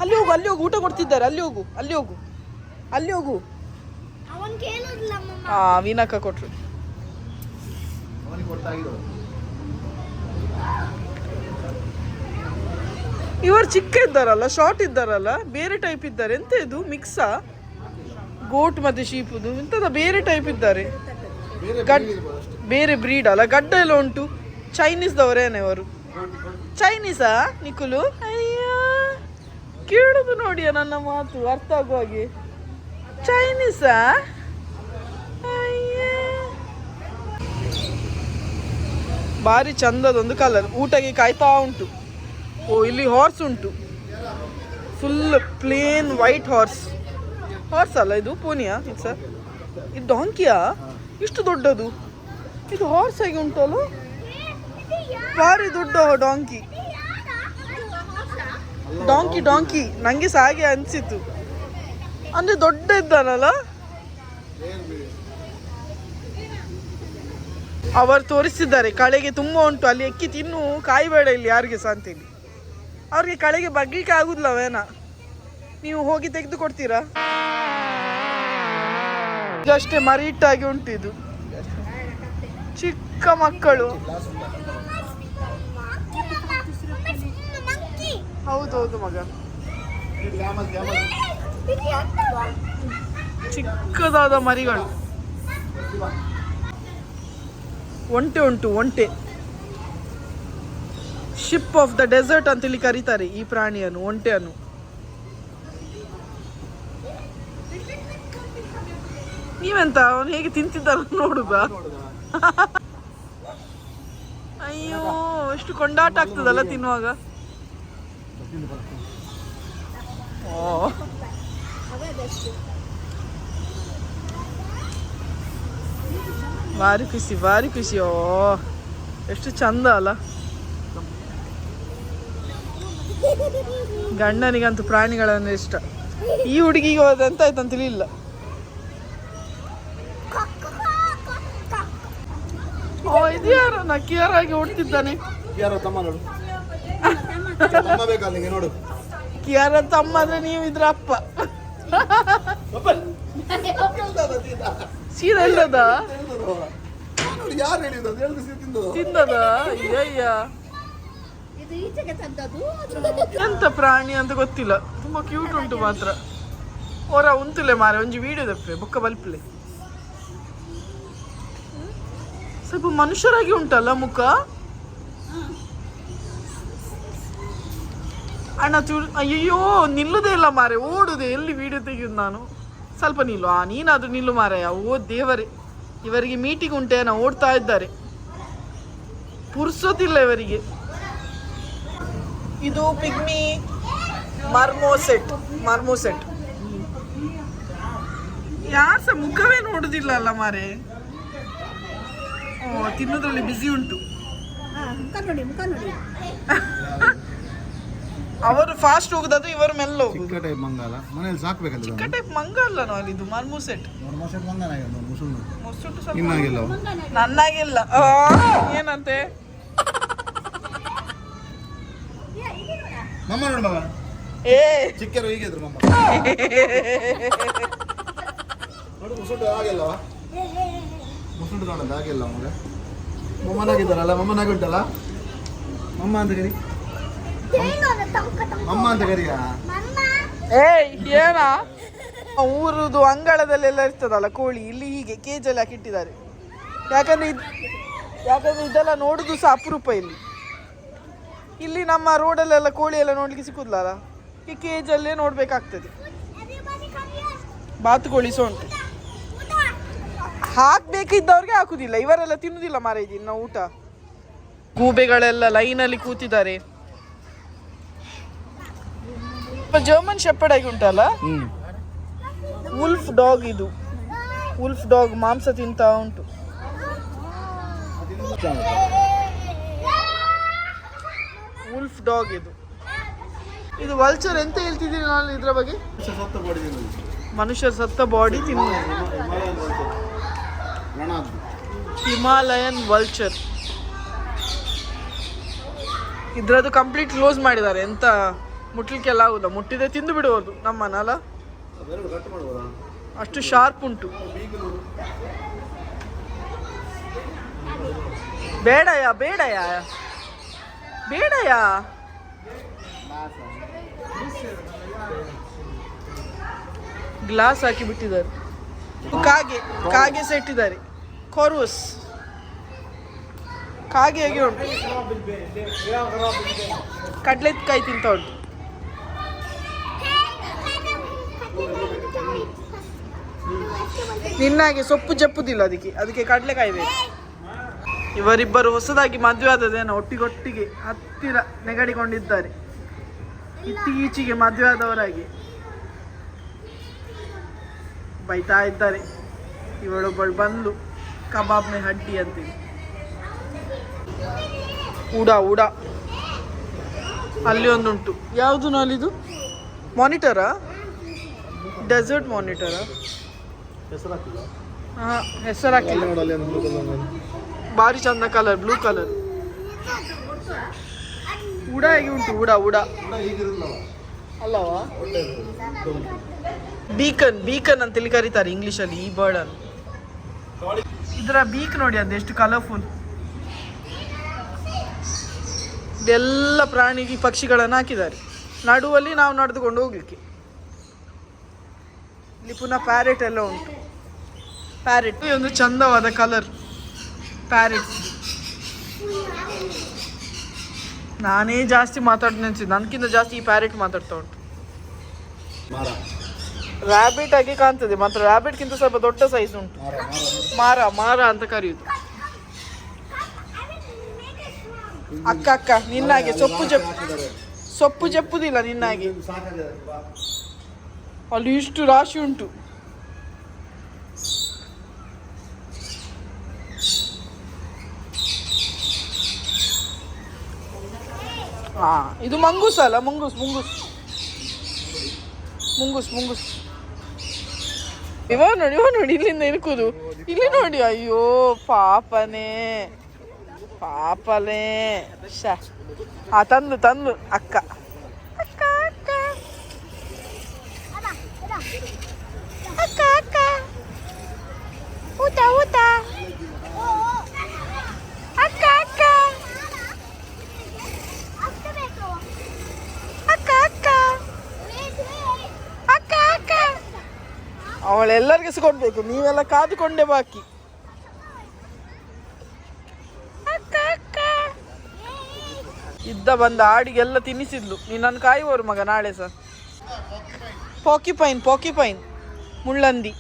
ಅಲ್ಲಿ ಹೋಗು, ಅಲ್ಲಿ ಹೋಗು, ಊಟ ಕೊಡ್ತಿದ್ದಾರೆ. ಅಲ್ಲಿ ಹೋಗು, ಅಲ್ಲಿ ಹೋಗು, ಅಲ್ಲಿ ಹೋಗು. ಹಾ ವೀನಕ್ಕ ಕೊಟ್ರು. ಇವರು ಚಿಕ್ಕ ಇದ್ದಾರಲ್ಲ, ಶಾರ್ಟ್ ಇದ್ದಾರಲ್ಲ, ಬೇರೆ ಟೈಪ್ ಇದ್ದಾರೆ. ಎಂತ ಇದು ಮಿಕ್ಸಾ? ಗೋಟ್ ಮತ್ತೆ ಶೀಪುದು ಇಂಥದ್ದು ಬೇರೆ ಟೈಪ್ ಇದ್ದಾರೆ. ಬೇರೆ ಬ್ರೀಡ್ ಅಲ್ಲ. ಗಡ್ಡ ಎಲ್ಲ ಉಂಟು. ಚೈನೀಸ್ದವರೇನೆ ಅವರು. ಚೈನೀಸಾ ನಿಖುಲು? ಅಯ್ಯ ಕೇಳುದು ನೋಡಿಯ ನನ್ನ ಮಾತು ಅರ್ಥ ಆಗುವ ಹಾಗೆ. ಚೈನೀಸಾ? ಭಾರಿ ಚಂದದೊಂದು ಕಲರ್. ಊಟಕ್ಕೆ ಕಾಯ್ತಾ ಉಂಟು. ಓ ಇಲ್ಲಿ ಹಾರ್ಸ್ ಉಂಟು. Full plane white horse. Horse ಅಲ್ಲ ಇದು, ಪೋನಿಯಾ ಇದು ಸರ್? ಇದು ಡಾಂಕಿಯಾ? ಇಷ್ಟು ದೊಡ್ಡದು ಇದು ಹಾರ್ಸ್ ಆಗಿ ಉಂಟಲ್ಲ. ಭಾರಿ ದೊಡ್ಡ ಡಾಂಕಿ. ಡಾಂಕಿ ಡಾಂಕಿ ನಂಗೆ ಸಹ ಹಾಗೆ ಅನಿಸಿತು. ಅಂದರೆ ದೊಡ್ಡ ಇದ್ದಾನಲ್ಲ. ಅವರು ತೋರಿಸಿದ್ದಾರೆ ಕಳೆಗೆ ತುಂಬ ಉಂಟು, ಅಲ್ಲಿ ಎಕ್ಕಿ ತಿನ್ನು, ಕಾಯಬೇಡ ಇಲ್ಲಿ ಯಾರಿಗೆ ಸಹ ಅಂತೇಳಿ. ಅವ್ರಿಗೆ ಕಳೆಗೆ ಬಗ್ಲಿಕ್ಕೆ ಆಗುದಿಲ್ಲವೇನ? ನೀವು ಹೋಗಿ ತೆಗೆದು ಕೊಡ್ತೀರಾ? ಅಷ್ಟೇ ಮರಿಟ್ಟಾಗಿ ಉಂಟು ಇದು. ಚಿಕ್ಕ ಮಕ್ಕಳು. ಹೌದೌದು ಮಗ. ಚಿಕ್ಕದಾದ ಮರಿಗಳು. ಒಂಟೆ ಉಂಟು, ಒಂಟೆ. ಶಿಪ್ ಆಫ್ ದ ಡೆಸರ್ಟ್ ಅಂತೇಳಿ ಕರೀತಾರೆ ಈ ಪ್ರಾಣಿಯನ್ನು, ಒಂಟೆಯನ್ನು. ನೀವೆಂತ ಅವನು ಹೇಗೆ ತಿಂತಿದ್ದಾರ ನೋಡುದಾ? ಅಯ್ಯೋ, ಎಷ್ಟು ಕೊಂಡಾಟ ಆಗ್ತದಲ್ಲ ತಿನ್ನುವಾಗ. ಓ, ಭಾರಿ ಖುಷಿ, ಭಾರಿ ಖುಷಿ. ಓ, ಎಷ್ಟು ಚಂದ ಅಲ್ಲ. ಗಂಡನಿಗಂತೂ ಪ್ರಾಣಿಗಳನ್ನ ಇಷ್ಟ. ಈ ಹುಡುಗಿಗೆ ಹೋದಂತ ಆಯ್ತಂತ ತಿಳಿಲ್ಲ. ಓ, ಇದು ಯಾರು ನಕ್ಕಿಯಾರಾಗಿ ಓಡ್ತಿದ್ದಾನೆ. ಯಾರೋ ತಮ್ಮ ನೋಡು, ನೋಡು. ಕಿಯಾರ ತಮ್ಮ ಅಂದ್ರೆ ನೀವು ಇದ್ರ ಅಪ್ಪ. ಸೀದಾ ಇಲ್ಲದ ಯಾರು ತಿಂದದ. ಅಯ್ಯಯ್ಯ, ಎಂತ ಪ್ರಾಣಿ ಅಂತ ಗೊತ್ತಿಲ್ಲ. ತುಂಬಾ ಕ್ಯೂಟ್ ಉಂಟು ಮಾತ್ರ. ಹೊರ ಉಂತುಲೆ ಮಾರೆ ಒಂಜಿ ವಿಡಿಯೋ ದಪ್ಪೆ ಬೊಕ್ಕ ಬಲ್ಪಲೆ. ಸ್ವಲ್ಪ ಮನುಷ್ಯರಾಗಿ ಉಂಟಲ್ಲ ಮುಖ. ಅಣ್ಣ ಅಯ್ಯಯ್ಯೋ, ನಿಲ್ಲುದೇ ಇಲ್ಲ ಮಾರೆ, ಓಡುದೆ. ಎಲ್ಲಿ ವಿಡಿಯೋ ತೆಗೆಯುದು ನಾನು? ಸ್ವಲ್ಪ ನಿಲ್ಲು. ನೀನಾದ್ರೂ ನಿಲ್ಲು ಮಾರಾಯ. ಓ ದೇವರೇ, ಇವರಿಗೆ ಮೀಟಿಂಗ್ ಉಂಟೆ, ನಾವು ಓಡ್ತಾ ಇದ್ದಾರೆ. ಪುರ್ಸೋತಿಲ್ಲ ಇವರಿಗೆ. ಇದು ಪಿಗ್ಮಿ ಮಾರ್ಮೋಸೆಟ್. ಮಾರ್ಮೋಸೆಟ್ ಯಾರು ಸಹ ಮುಖವೇ ನೋಡುದಿಲ್ಲ ಅಲ್ಲ ಮಾರೆ. ಓ, ತಿನ್ನೋದ್ರಲ್ಲಿ ಬಿಸಿ ಉಂಟು. ಅವರು ಫಾಸ್ಟ್ ಹೋಗುದಾದ್ರೆ ಇವರು ಮೆಲ್ಲ ಹೋಗುದು. ಚಿಕ್ಕ ಟೈಪ್ ಮಂಗಾಲ ಮನೇಲಿ ಸಾಕ್ಬೇಕಲ್ಲ. ಚಿಕ್ಕ ಟೈಪ್ ಮಂಗ ಅಲ್ಲ ನಾವು ಇದು ಮಾರ್ಮೋಸೆಟ್. ಇನ್ನಾಗಿಲ್ಲ, ನನ್ನಾಗಿಲ್ಲ. ಏನಂತೆ ಮಮ್ಮ ನೋಡು ಮಗ. ಏ ಚಿಕ್ಕರು ಹೀಗಿದ್ರು ಮಮ್ಮ ನೋಡು. ಮುಸುಂಟು ಆಗಿಲ್ಲವ, ಮುಸುಂಟು ನೋಡೋದು ಆಗಿಲ್ಲ ಮಗ. ಮಮ್ಮನಾಗಿದ್ದಾರಲ್ಲ, ಮಮ್ಮನಾಗಿ ಉಂಟಲ್ಲ. ಮಮ್ಮ ಅಂತ ಕರಿ, ಮಮ್ಮ ಅಂತ ಕರಿಯ. ಏಯ್ ಏನ ಊರುದು ಅಂಗಳದಲ್ಲೆಲ್ಲ ಇರ್ತದಲ್ಲ ಕೋಳಿ, ಇಲ್ಲಿ ಹೀಗೆ ಕೇಜಲ್ಲಿ ಹಾಕಿಟ್ಟಿದ್ದಾರೆ. ಯಾಕಂದ್ರೆ ಇದೆಲ್ಲ ನೋಡುದು ಸಹ ಅಪರೂಪ. ಇಲ್ಲಿ ನಮ್ಮ ರೋಡಲ್ಲೆಲ್ಲ ಕೋಳಿ ಎಲ್ಲ ನೋಡ್ಲಿಕ್ಕೆ ಸಿಕ್ಕುದಿಲ್ಲ. ಈ ಕೇಜಲ್ಲೇ ನೋಡ್ಬೇಕಾಗ್ತದೆ. ಬಾತುಕೋಳಿ ಸಹ ಉಂಟು. ಹಾಕ್ಬೇಕಿದ್ದವ್ರಿಗೆ ಹಾಕುದಿಲ್ಲ. ಇವರೆಲ್ಲ ತಿನ್ನುದಿಲ್ಲ ಮಾರ ಇದೀನಿ ನಾವು ಊಟ. ಗೂಬೆಗಳೆಲ್ಲ ಲೈನಲ್ಲಿ ಕೂತಿದ್ದಾರೆ. ಜರ್ಮನ್ ಶೆಪರ್ಡ್ ಆಗಿ ಉಂಟಲ್ಲ. Wolf dog. ಇದು ವುಲ್ಫ್ ಡಾಗ್ ಮಾಂಸ ತಿಂತ ಉಂಟು. ವುಲ್ಫ್ ಡಾಗ್ ಇದು ವಲ್ಚರ್. ಎಂತ ಹೇಳ್ತಿದ್ದೀನಿ ನಾನು ಇದ್ರ ಬಗ್ಗೆ? ಮನುಷ್ಯರ ಸತ್ತ ಬಾಡಿ ತಿನ್ನು. Himalayan vulture. ಇದ್ರದ್ದು ಕಂಪ್ಲೀಟ್ ಕ್ಲೋಸ್ ಮಾಡಿದ್ದಾರೆ. ಎಂತ ಮುಟ್ಲಿಕ್ಕೆಲ್ಲ ಆಗುಲ್ಲ. ಮುಟ್ಟಿದೆ ತಿಂದು ಬಿಡುವುದು ನಮ್ಮನ್ನಲ್ಲ. ಅಷ್ಟು ಶಾರ್ಪ್ ಉಂಟು. ಬೇಡಯ್ಯ, ಬೇಡಯ್ಯ, ಬೇಡಯ್ಯ. ಗ್ಲಾಸ್ ಹಾಕಿ ಬಿಟ್ಟಿದ್ದಾರೆ. ಕಾಗೆ ಸಹ ಇಟ್ಟಿದ್ದಾರೆ. ಕೊರ್ವಸ್ ಕಾಗೆ ಹೇಗೆ ಉಂಟು. ಕಡ್ಲೆಕಾಯಿ ತಿಂತ ಉಂಟು. ನಿನ್ನಾಗೆ ಸೊಪ್ಪು ಜಪ್ಪುದಿಲ್ಲ. ಅದಕ್ಕೆ ಕಡ್ಲೆಕಾಯಿ ಬೇಕು. ಇವರಿಬ್ಬರು ಹೊಸದಾಗಿ ಮದುವೆ ಆದದೇನೋ ಒಟ್ಟಿಗೊಟ್ಟಿಗೆ ಹತ್ತಿರ ನೆಗಡಿಕೊಂಡಿದ್ದಾರೆ. ಇತ್ತೀಚೆಗೆ ಮದುವೆ ಆದವರಾಗಿ ಬೈತಾ ಇದ್ದಾರೆ. ಇವಳೊಬ್ಬಳು ಬಂದು ಕಬಾಬ್ನ ಹಡ್ಡಿ ಅಂತೀವಿ. ಉಡ ಅಲ್ಲಿ ಒಂದುಂಟು. ಯಾವುದು ನಾಲಿದು? ಮಾನಿಟರಾ? ಡೆಸರ್ಟ್ ಮಾನಿಟರಾ? ಹಾಂ, ಹೆಸರು ಹಾಕಿಲ್ಲ. ಭಾರಿ ಚಂದ ಕಲರ್, ಬ್ಲೂ ಕಲರ್. ಉಡ ಹೇಗೆ ಉಂಟು? ಉಡ ಅಲ್ಲವಾ? ಬೀಕನ್ ಅಂತೇಳಿ ಕರೀತಾರೆ ಇಂಗ್ಲಿಷಲ್ಲಿ ಈ ಬರ್ಡ್ ಅನ್ನು. ಇದರ ಬೀಕ್ ನೋಡಿ, ಅದೆಷ್ಟು ಕಲರ್ಫುಲ್. ಇದೆಲ್ಲ ಪ್ರಾಣಿ ಪಕ್ಷಿಗಳನ್ನು ಹಾಕಿದ್ದಾರೆ. ನಡುವಲ್ಲಿ ನಾವು ನಡೆದುಕೊಂಡು ಹೋಗ್ಲಿಕ್ಕೆ. ಇಲ್ಲಿ ಪುನಃ ಪ್ಯಾರೆಟ್ ಎಲ್ಲ ಉಂಟು. ಪ್ಯಾರೆಟ್ ಒಂದು ಚಂದವಾದ ಕಲರ್. ಪ್ಯಾರೆಟ್ಸ್. ನಾನೇ ಜಾಸ್ತಿ ಮಾತಾಡ್ತೀನಿ ಅನ್ಸಿದ್ದು, ನನಗಿಂತ ಜಾಸ್ತಿ ಈ ಪ್ಯಾರೆಟ್ ಮಾತಾಡ್ತಾ ಉಂಟು. ರ್ಯಾಬಿಟ್ ಆಗಿ ಕಾಣ್ತದೆ, ಮಾತ್ರ ರ್ಯಾಬಿಟ್ಗಿಂತ ಸ್ವಲ್ಪ ದೊಡ್ಡ ಸೈಜ್ ಉಂಟು. ಮಾರ ಮಾರ ಅಂತ ಕರೆಯುದು. ಅಕ್ಕ ಅಕ್ಕ ನಿನ್ನಾಗೆ ಸೊಪ್ಪು ಜಪ್ಪುದಿಲ್ಲ ನಿನ್ನಾಗೆ. ಅಲ್ಲಿ ಇಷ್ಟು ರಾಶಿ ಉಂಟು. ಹಾ, ಇದು ಮಂಗೂಸ್ ಅಲ್ಲ, ಮುಂಗುಸ್ ಮುಂಗುಸ್ ಮುಂಗುಸ್ ಮುಂಗುಸ್. ಇವ ನೋಡಿ ಇಲ್ಲಿಂದ ಇರ್ಕುದು. ಇಲ್ಲಿ ನೋಡಿ, ಅಯ್ಯೋ ಪಾಪನೇ ಪಾಪನೇ. ಹಾ, ತಂದು ಅಕ್ಕ ಅಕ್ಕ ಅಕ್ಕ ಅಕ್ಕ ಅಕ್ಕ ಊಟ ಊಟ ಅಕ್ಕ ಅಕ್ಕ ಅಕ್ಕ ಅಕ್ಕ ಅಕ್ಕ ಅಕ್ಕ. ಅವಳೆಲ್ಲರಿಗೂ ಕೊಡ್ಬೇಕು, ನೀವೆಲ್ಲ ಕಾದುಕೊಂಡೇ ಬಾಕಿ. ಅಕ್ಕ ಅಕ್ಕ ಇದ್ದ ಬಂದ ಆಡಿಗೆಲ್ಲ ತಿನ್ನಿಸಿದ್ಲು. ನೀನು ನನ್ನ ಕಾಯುವವರು ಮಗ ನಾಳೆ ಸಹ. ಪಾಕಿಪೈನ್ ಮುಳ್ಳಂದಿ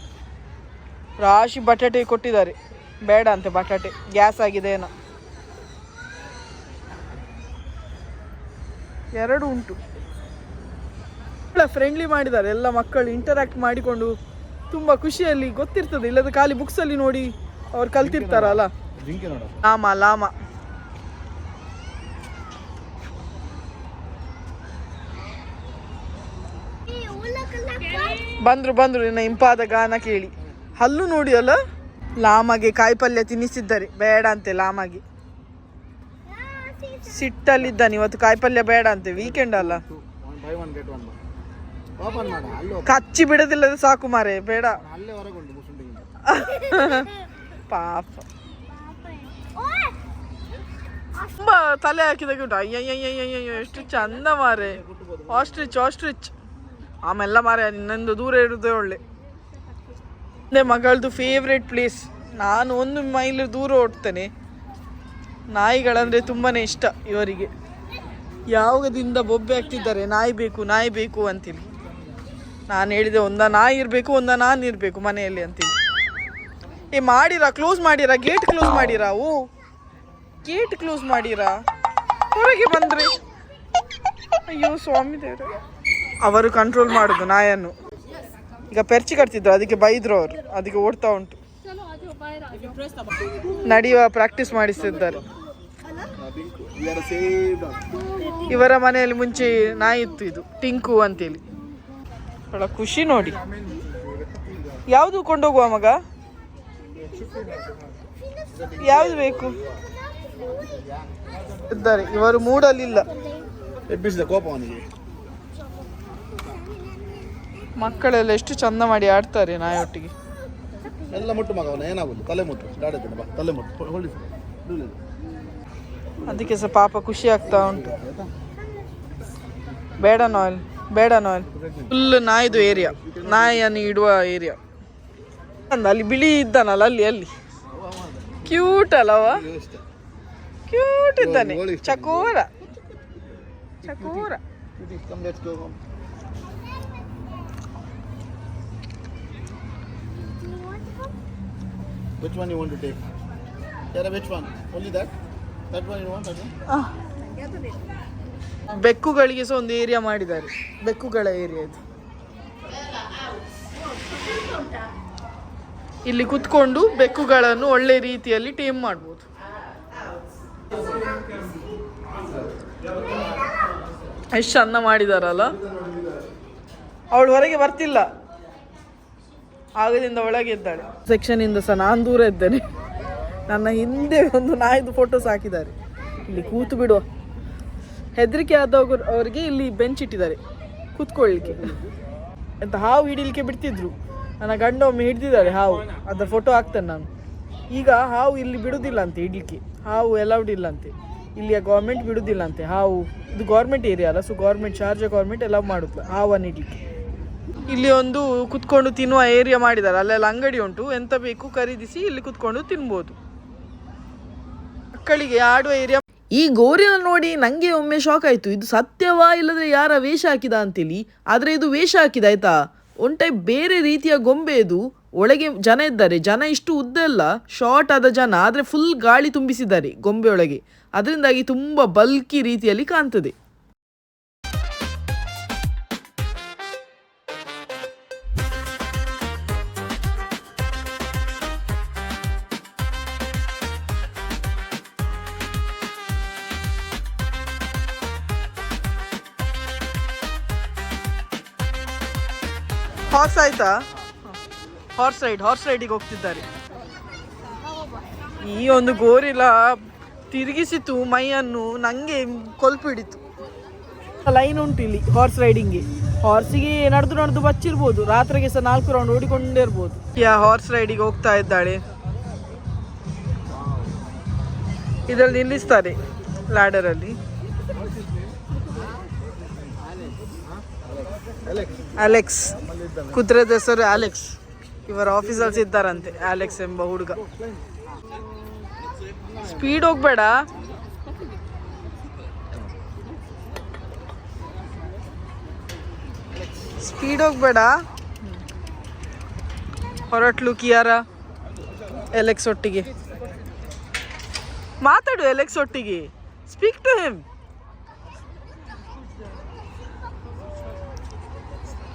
ರಾಶಿ ಬಟಾಟೆ ಕೊಟ್ಟಿದ್ದಾರೆ. ಬೇಡ ಅಂತೆ ಬಟಾಟೆ, ಗ್ಯಾಸ್ ಆಗಿದೆ ಏನೋ. 2 ಉಂಟು. ಫ್ರೆಂಡ್ಲಿ ಮಾಡಿದ್ದಾರೆ, ಎಲ್ಲ ಮಕ್ಕಳು ಇಂಟರಾಕ್ಟ್ ಮಾಡಿಕೊಂಡು ತುಂಬ ಖುಷಿಯಲ್ಲಿ. ಗೊತ್ತಿರ್ತದೆ, ಇಲ್ಲದ ಖಾಲಿ ಬುಕ್ಸಲ್ಲಿ ನೋಡಿ ಅವ್ರು ಕಲ್ತಿರ್ತಾರಲ್ಲ. ಲಾಮ ಬಂದ್ರು ನಿನ್ನ ಇಂಪಾದ ಗಾನ ಕೇಳಿ. ಹಲ್ಲು ನೋಡಿ ಅಲ್ಲ. ಲಾಮಗೆ ಕಾಯಿ ಪಲ್ಯ ತಿನ್ನಿಸಿದ್ದಾರೆ, ಬೇಡ ಅಂತೆ ಲಾಮಗೆ. ಸಿಟ್ಟಲ್ಲಿದ್ದಾನೆ ಇವತ್ತು, ಕಾಯಿ ಪಲ್ಯ ಬೇಡ ಅಂತೆ, ವೀಕೆಂಡ್ ಅಲ್ಲ. ಕಚ್ಚಿ ಬಿಡದಿಲ್ಲದ ಸಾಕು ಮಾರೆ, ಬೇಡ. ಪಾಪ ತುಂಬಾ ತಲೆ ಹಾಕಿದಾಗ ಉಂಟು. ಅಯ್ಯಯ್ಯಯ್ಯಯ್ಯಯ್ಯೋ ಎಷ್ಟು ಚಂದ ಮಾರೆ. ಆಸ್ಟ್ರಿಚ್ ಆಮೆಲ್ಲ ಮಾರೆ, ನಿನ್ನೊಂದು ದೂರ ಇರೋದೇ ಒಳ್ಳೆ. ಮಗಳದು ಫೇವ್ರೇಟ್ ಪ್ಲೇಸ್. ನಾನು 1 ಮೈಲ್ ದೂರ ಓಡ್ತೇನೆ. ನಾಯಿಗಳಂದರೆ ತುಂಬಾ ಇಷ್ಟ ಇವರಿಗೆ. ಯಾವಾಗದಿಂದ ಬೊಬ್ಬೆ ಆಗ್ತಿದ್ದಾರೆ, ನಾಯಿ ಬೇಕು ಅಂತೇಳಿ. ನಾನು ಹೇಳಿದೆ, ಒಂದ ನಾಯಿ ಇರಬೇಕು, ಒಂದ ನಾನು ಇರಬೇಕು ಮನೆಯಲ್ಲಿ ಅಂತೇಳಿ. ಕ್ಲೋಸ್ ಮಾಡಿರಾ ಗೇಟ್ ಕ್ಲೋಸ್ ಮಾಡಿರಾ? ಗೇಟ್ ಕ್ಲೋಸ್ ಮಾಡಿರಾ? ಹೊರಗೆ ಬಂದ್ರಿ? ಅಯ್ಯೋ ಸ್ವಾಮಿ ದೇವ್ರೆ. ಅವರು ಕಂಟ್ರೋಲ್ ಮಾಡೋದು ನಾಯನ್ನು. ಈಗ ಪೆರ್ಚಿ ಕಟ್ತಿದ್ರು, ಅದಕ್ಕೆ ಬೈದ್ರು ಅವರು, ಅದಕ್ಕೆ ಓಡ್ತಾ ಉಂಟು. ನಡೆಯುವ ಪ್ರಾಕ್ಟೀಸ್ ಮಾಡಿಸ್ತಿದ್ದಾರೆ. ಇವರ ಮನೆಯಲ್ಲಿ ಮುಂಚೆ ನಾಯಿ ಇತ್ತು, ಇದು ಟಿಂಕು ಅಂತೇಳಿ. ಬಹಳ ಖುಷಿ ನೋಡಿ. ಯಾವುದು ಕೊಂಡೋಗುವ ಮಗ? ಯಾವುದು ಬೇಕು ಇದ್ದಾರೆ. ಇವರು ಮೂಡಲಿಲ್ಲ. ಮಕ್ಕಳೆಲ್ಲ ಎಷ್ಟು ಚಂದ ಮಾಡಿ ಆಡ್ತಾರೆ ನಾಯೊಟ್ಟಿಗೆ. ಎಲ್ಲ ಮುಟ್ಟು ಮಗವನ ಏನಾಗುದು, ತಲೆ ಮುಟ್ಟು ತಲೆ ಮುಟ್ಟು. ಅದಕ್ಕೆ ಸಹ ಪಾಪ ಖುಷಿ ಆಗ್ತಾ ಉಂಟು. ಬೇಡ ನಾಯಲ್ ಫುಲ್ ನಾಯಿದು ಏರಿಯಾ, ನಾಯಿಯನ್ನು ಇಡುವ ಏರಿಯಾ. ಅಲ್ಲಿ ಬಿಳಿ ಇದ್ದಾನಲ್ಲ, ಅಲ್ಲಿ ಕ್ಯೂಟ್ ಅಲ್ಲವ, ಕ್ಯೂಟ್ ಇದ್ದಾನೆ. ಚಕೋರ. Which one you want to take? Yeah, which one? Only that? That one you want? ಬೆಕ್ಕುಗಳಿಗೆ ಸಹ ಒಂದು ಏರಿಯಾ ಮಾಡಿದ್ದಾರೆ, ಬೆಕ್ಕುಗಳ ಏರಿಯಾ ಇದು. ಇಲ್ಲಿ ಕುತ್ಕೊಂಡು ಬೆಕ್ಕುಗಳನ್ನು ಒಳ್ಳೆ ರೀತಿಯಲ್ಲಿ ಟೇಮ್ ಮಾಡ್ಬೋದು. ಎಷ್ಟು ಚಂದ ಮಾಡಿದಾರಲ್ಲ. ಅವಳು ಹೊರಗೆ ಬರ್ತಿಲ್ಲ, ಆಗದಿಂದ ಒಳಗೆ ಇದ್ದಾಳೆ. ಸೆಕ್ಷನಿಂದ ಸಹ ನಾನು ದೂರ ಇದ್ದೇನೆ. ನನ್ನ ಹಿಂದೆ ಒಂದು ನಾಯಿದು ಫೋಟೋಸ್ ಹಾಕಿದ್ದಾರೆ. ಇಲ್ಲಿ ಕೂತು ಬಿಡುವ, ಹೆದರಿಕೆ ಆದವರಿಗೆ ಇಲ್ಲಿ ಬೆಂಚ್ ಇಟ್ಟಿದ್ದಾರೆ ಕೂತ್ಕೊಳ್ಳಿಕ್ಕೆ. ಎಂತ ಹಾವು ಹಿಡಿಲಿಕ್ಕೆ ಬಿಡ್ತಿದ್ರು, ನನ್ನ ಗಂಡ ಒಮ್ಮೆ ಹಿಡ್ದಿದ್ದಾರೆ ಹಾವು, ಅದರ ಫೋಟೋ ಹಾಕ್ತೇನೆ ನಾನು. ಈಗ ಹಾವು ಇಲ್ಲಿ ಬಿಡುವುದಿಲ್ಲ ಅಂತೆ ಹಿಡ್ಲಿಕ್ಕೆ, ಹಾವು ಅಲೌಡ್ ಇಲ್ಲ ಅಂತೆ. ಇಲ್ಲಿಯ ಗೌರ್ಮೆಂಟ್ ಬಿಡುವುದಿಲ್ಲ ಅಂತೆ ಹಾವು. ಇದು ಗೌರ್ಮೆಂಟ್ ಏರಿಯಾ ಅಲ್ಲ, so government, Sharjah government allow ಮಾಡುತ್ತಲ್ಲ ಹಾವನ್ನು ಹಿಡ್ಲಿಕ್ಕೆ. ಇಲ್ಲಿ ಒಂದು ಕುತ್ಕೊಂಡು ತಿನ್ನುವ ಏರಿಯಾ ಮಾಡಿದ್ದಾರೆ. ಅಲ್ಲೆಲ್ಲ ಅಂಗಡಿ ಉಂಟು, ಎಂತ ಬೇಕು ಖರೀದಿಸಿ ಇಲ್ಲಿ ಕುತ್ಕೊಂಡು ತಿನ್ಬೋದು. ಮಕ್ಕಳಿಗೆ ಆಡುವ ಏರಿಯಾ. ಈ ಗೋರಿನ ನೋಡಿ ನಂಗೆ ಒಮ್ಮೆ ಶಾಕ್ ಆಯ್ತು, ಇದು ಸತ್ಯವಾ ಇಲ್ಲದ್ರೆ ಯಾರ ವೇಷ ಹಾಕಿದ ಅಂತೇಳಿ. ಆದ್ರೆ ಇದು ವೇಷ ಹಾಕಿದ ಆಯ್ತಾ. ಒನ್ ಟೈಪ್ ಬೇರೆ ರೀತಿಯ ಗೊಂಬೆ ಇದು. ಒಳಗೆ ಜನ ಇದ್ದಾರೆ, ಜನ ಇಷ್ಟು ಉದ್ದ ಇಲ್ಲ, ಶಾರ್ಟ್ ಆದ ಜನ, ಆದ್ರೆ ಫುಲ್ ಗಾಳಿ ತುಂಬಿಸಿದ್ದಾರೆ ಗೊಂಬೆ ಒಳಗೆ. ಅದರಿಂದಾಗಿ ತುಂಬಾ ಬಲ್ಕಿ ರೀತಿಯಲ್ಲಿ ಕಾಣ್ತದೆ. ಹಾರ್ಸ್ ಆಯ್ತಾ, ಹಾರ್ಸ್ ರೈಡಿಗೆ ಹೋಗ್ತಿದ್ದಾರೆ. ಈ ಒಂದು ಗೋರಿಲ ತಿರುಗಿಸಿತು ಮೈಯನ್ನು, ನಂಗೆ ಕೊಲ್ಪು ಹಿಡಿತು. ಲೈನ್ ಉಂಟು ಇಲ್ಲಿ ಹಾರ್ಸ್ ರೈಡಿಂಗ್ಗೆ. ಹಾರ್ಸಿಗೆ ನಡೆದು ಬಚ್ಚಿರ್ಬೋದು, ರಾತ್ರಿಗೆ ಸಹ 4 ರೌಂಡ್ ಓಡಿಕೊಂಡೇ ಇರ್ಬೋದು. ಹಾರ್ಸ್ ರೈಡಿಗೆ ಹೋಗ್ತಾ ಇದ್ದಾಳೆ. ಇದರಲ್ಲಿ ನಿಲ್ಲಿಸ್ತಾರೆ ಲ್ಯಾಡರಲ್ಲಿ. ಅಲೆಕ್ಸ್, ಕುದುರೆದ ಹೆಸರು ಅಲೆಕ್ಸ್. ಇವರ ಆಫೀಸಲ್ಲಿ ಇದ್ದಾರಂತೆ ಅಲೆಕ್ಸ್ ಎಂಬ ಹುಡುಗ. ಸ್ಪೀಡ್ ಹೋಗ್ಬೇಡ, ಸ್ಪೀಡ್ ಹೋಗ್ಬೇಡ. ಹೊರಟ್ಲು ಕಿಯಾರ ಎಲೆಕ್ಸ್ ಒಟ್ಟಿಗೆ. ಮಾತಾಡು ಎಲೆಕ್ಸ್ ಒಟ್ಟಿಗೆ, ಸ್ಪೀಕ್ ಟು ಹಿಮ್.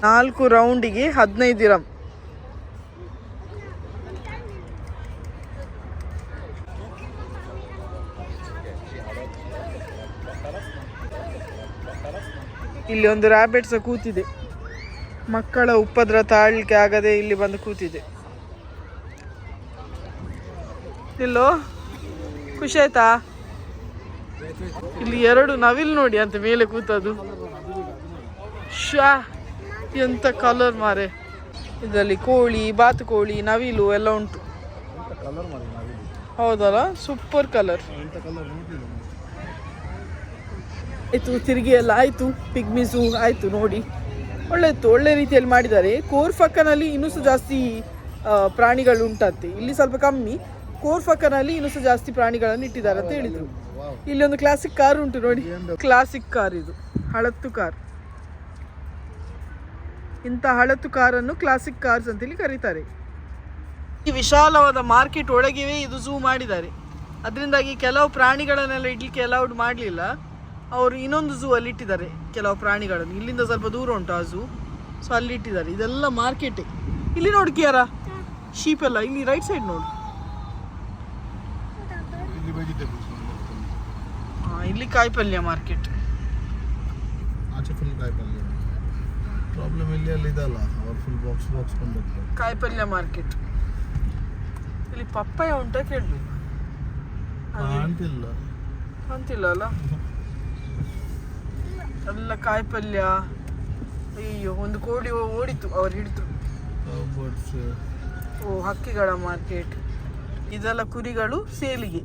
4 ರೌಂಡಿಗೆ 15 ದಿರಂ. ಇಲ್ಲಿ ಒಂದು ರ್ಯಾಬಿಟ್ ಸಹ ಕೂತಿದೆ. ಮಕ್ಕಳ ಉಪದ್ರ ತಾಳ್ಲಿಕ್ಕೆ ಆಗದೆ ಇಲ್ಲಿ ಬಂದು ಕೂತಿದೆ. ಇಲ್ಲೋ ಖುಷಿ ಆಯ್ತಾ? ಇಲ್ಲಿ 2 ನವಿಲ್ ನೋಡಿ ಅಂತ ಮೇಲೆ ಕೂತದು. ಶಾ, ಎಂತ ಕಲರ್ ಮಾರೆ. ಇದರಲ್ಲಿ ಕೋಳಿ, ಬಾತುಕೋಳಿ, ನವಿಲು ಎಲ್ಲ ಉಂಟು. ಹೌದಲ್ಲ, ಸೂಪರ್ ಕಲರ್. ಆಯ್ತು, ತಿರುಗಿ ಎಲ್ಲ ಆಯ್ತು, ಪಿಗ್ಮಿಸು ಆಯ್ತು ನೋಡಿ. ಒಳ್ಳೆ ರೀತಿಯಲ್ಲಿ ಮಾಡಿದ್ದಾರೆ. ಕೋರ್ಫಕ್ಕನಲ್ಲಿ ಇನ್ನೂ ಸಹ ಜಾಸ್ತಿ ಪ್ರಾಣಿಗಳು ಉಂಟಂತೆ. ಇಲ್ಲಿ ಸ್ವಲ್ಪ ಕಮ್ಮಿ, ಕೋರ್ಫಕ್ಕನಲ್ಲಿ ಇನ್ನೂ ಸಹ ಜಾಸ್ತಿ ಪ್ರಾಣಿಗಳನ್ನು ಇಟ್ಟಿದ್ದಾರೆ ಅಂತ ಹೇಳಿದ್ರು. ಇಲ್ಲಿ ಒಂದು ಕ್ಲಾಸಿಕ್ ಕಾರ್ ಉಂಟು ನೋಡಿ, ಕ್ಲಾಸಿಕ್ ಕಾರ್ ಇದು, ಹಳತ್ತು ಕಾರ್. ಇಂಥ ಹಳತ್ತು ಕಾರನ್ನು ಕ್ಲಾಸಿಕ್ ಕಾರ್ಸ್ ಅಂತೇಳಿ ಕರೀತಾರೆ. ಈ ವಿಶಾಲವಾದ ಮಾರ್ಕೆಟ್ ಒಳಗಿವೆ ಇದು ಝೂ ಮಾಡಿದ್ದಾರೆ. ಅದರಿಂದಾಗಿ ಕೆಲವು ಪ್ರಾಣಿಗಳನ್ನೆಲ್ಲ ಇಡ್ಲಿಕ್ಕೆ ಅಲೌಡ್ ಮಾಡಲಿಲ್ಲ. ಅವರು ಇನ್ನೊಂದು ಝೂ ಅಲ್ಲಿ ಇಟ್ಟಿದ್ದಾರೆ ಕೆಲವು ಪ್ರಾಣಿಗಳನ್ನು. ಇಲ್ಲಿಂದ ಸ್ವಲ್ಪ ದೂರ ಉಂಟು ಆ ಝೂ, ಸೊ ಅಲ್ಲಿ ಇಟ್ಟಿದ್ದಾರೆ. ಇದೆಲ್ಲ ಮಾರ್ಕೆಟೇ. ಇಲ್ಲಿ ನೋಡಿ ಕಿಯಾರ, ಶೀಪ್ ಎಲ್ಲ ಇಲ್ಲಿ ರೈಟ್ ಸೈಡ್ ನೋಡು. ಇಲ್ಲಿ ಕಾಯಿಪಲ್ಯ ಮಾರ್ಕೆಟ್. ಕಾಯಿಪಲ್ಯ ಮಾರ್ಕೆಟ್. ಇಲ್ಲಿ ಪಪ್ಪಾಯ ಉಂಟಾ ಕೇಳಬೇಕು. ಅಂತಿಲ್ಲ ಅಲ್ಲ, ಎಲ್ಲ ಕಾಯಿಪಲ್ಯ. ಅಯ್ಯೋ, ಒಂದು ಕೋಳಿ ಓಡಿತು, ಅವ್ರು ಹಿಡಿತು. ಓ, ಹಕ್ಕಿಗಳ ಮಾರ್ಕೆಟ್. ಇದೆಲ್ಲ ಕುರಿಗಳು ಸೇಲಿಗೆ,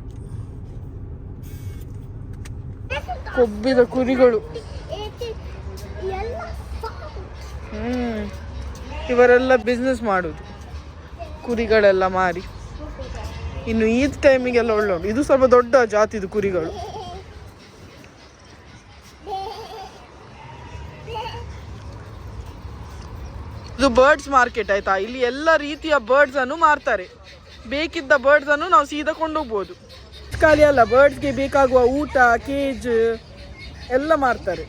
ಕೊಬ್ಬಿದ ಕುರಿಗಳು. ಇವರೆಲ್ಲ ಬಿಸ್ನೆಸ್ ಮಾಡೋದು, ಕುರಿಗಳೆಲ್ಲ ಮಾರಿ. ಇನ್ನು ಈದ್ ಟೈಮಿಗೆಲ್ಲ ಒಳ್ಳೆ ಉಂಟು. ಇದು ಸ್ವಲ್ಪ ದೊಡ್ಡ ಜಾತಿದು ಕುರಿಗಳು. ಇದು ಬರ್ಡ್ಸ್ ಮಾರ್ಕೆಟ್ ಆಯ್ತಾ. ಇಲ್ಲಿ ಎಲ್ಲ ರೀತಿಯ ಬರ್ಡ್ಸ್ ಅನ್ನು ಮಾರ್ತಾರೆ. ಬೇಕಿದ್ದ ಬರ್ಡ್ಸ್ ಅನ್ನು ನಾವು ಸೀದಾ ಕೊಂಡೋಗ್ಬೋದು. ಖಾಲಿ ಅಲ್ಲ, ಬರ್ಡ್ಸ್ಗೆ ಬೇಕಾಗುವ ಊಟ, ಕೇಜ್ ಎಲ್ಲ ಮಾರ್ತಾರೆ.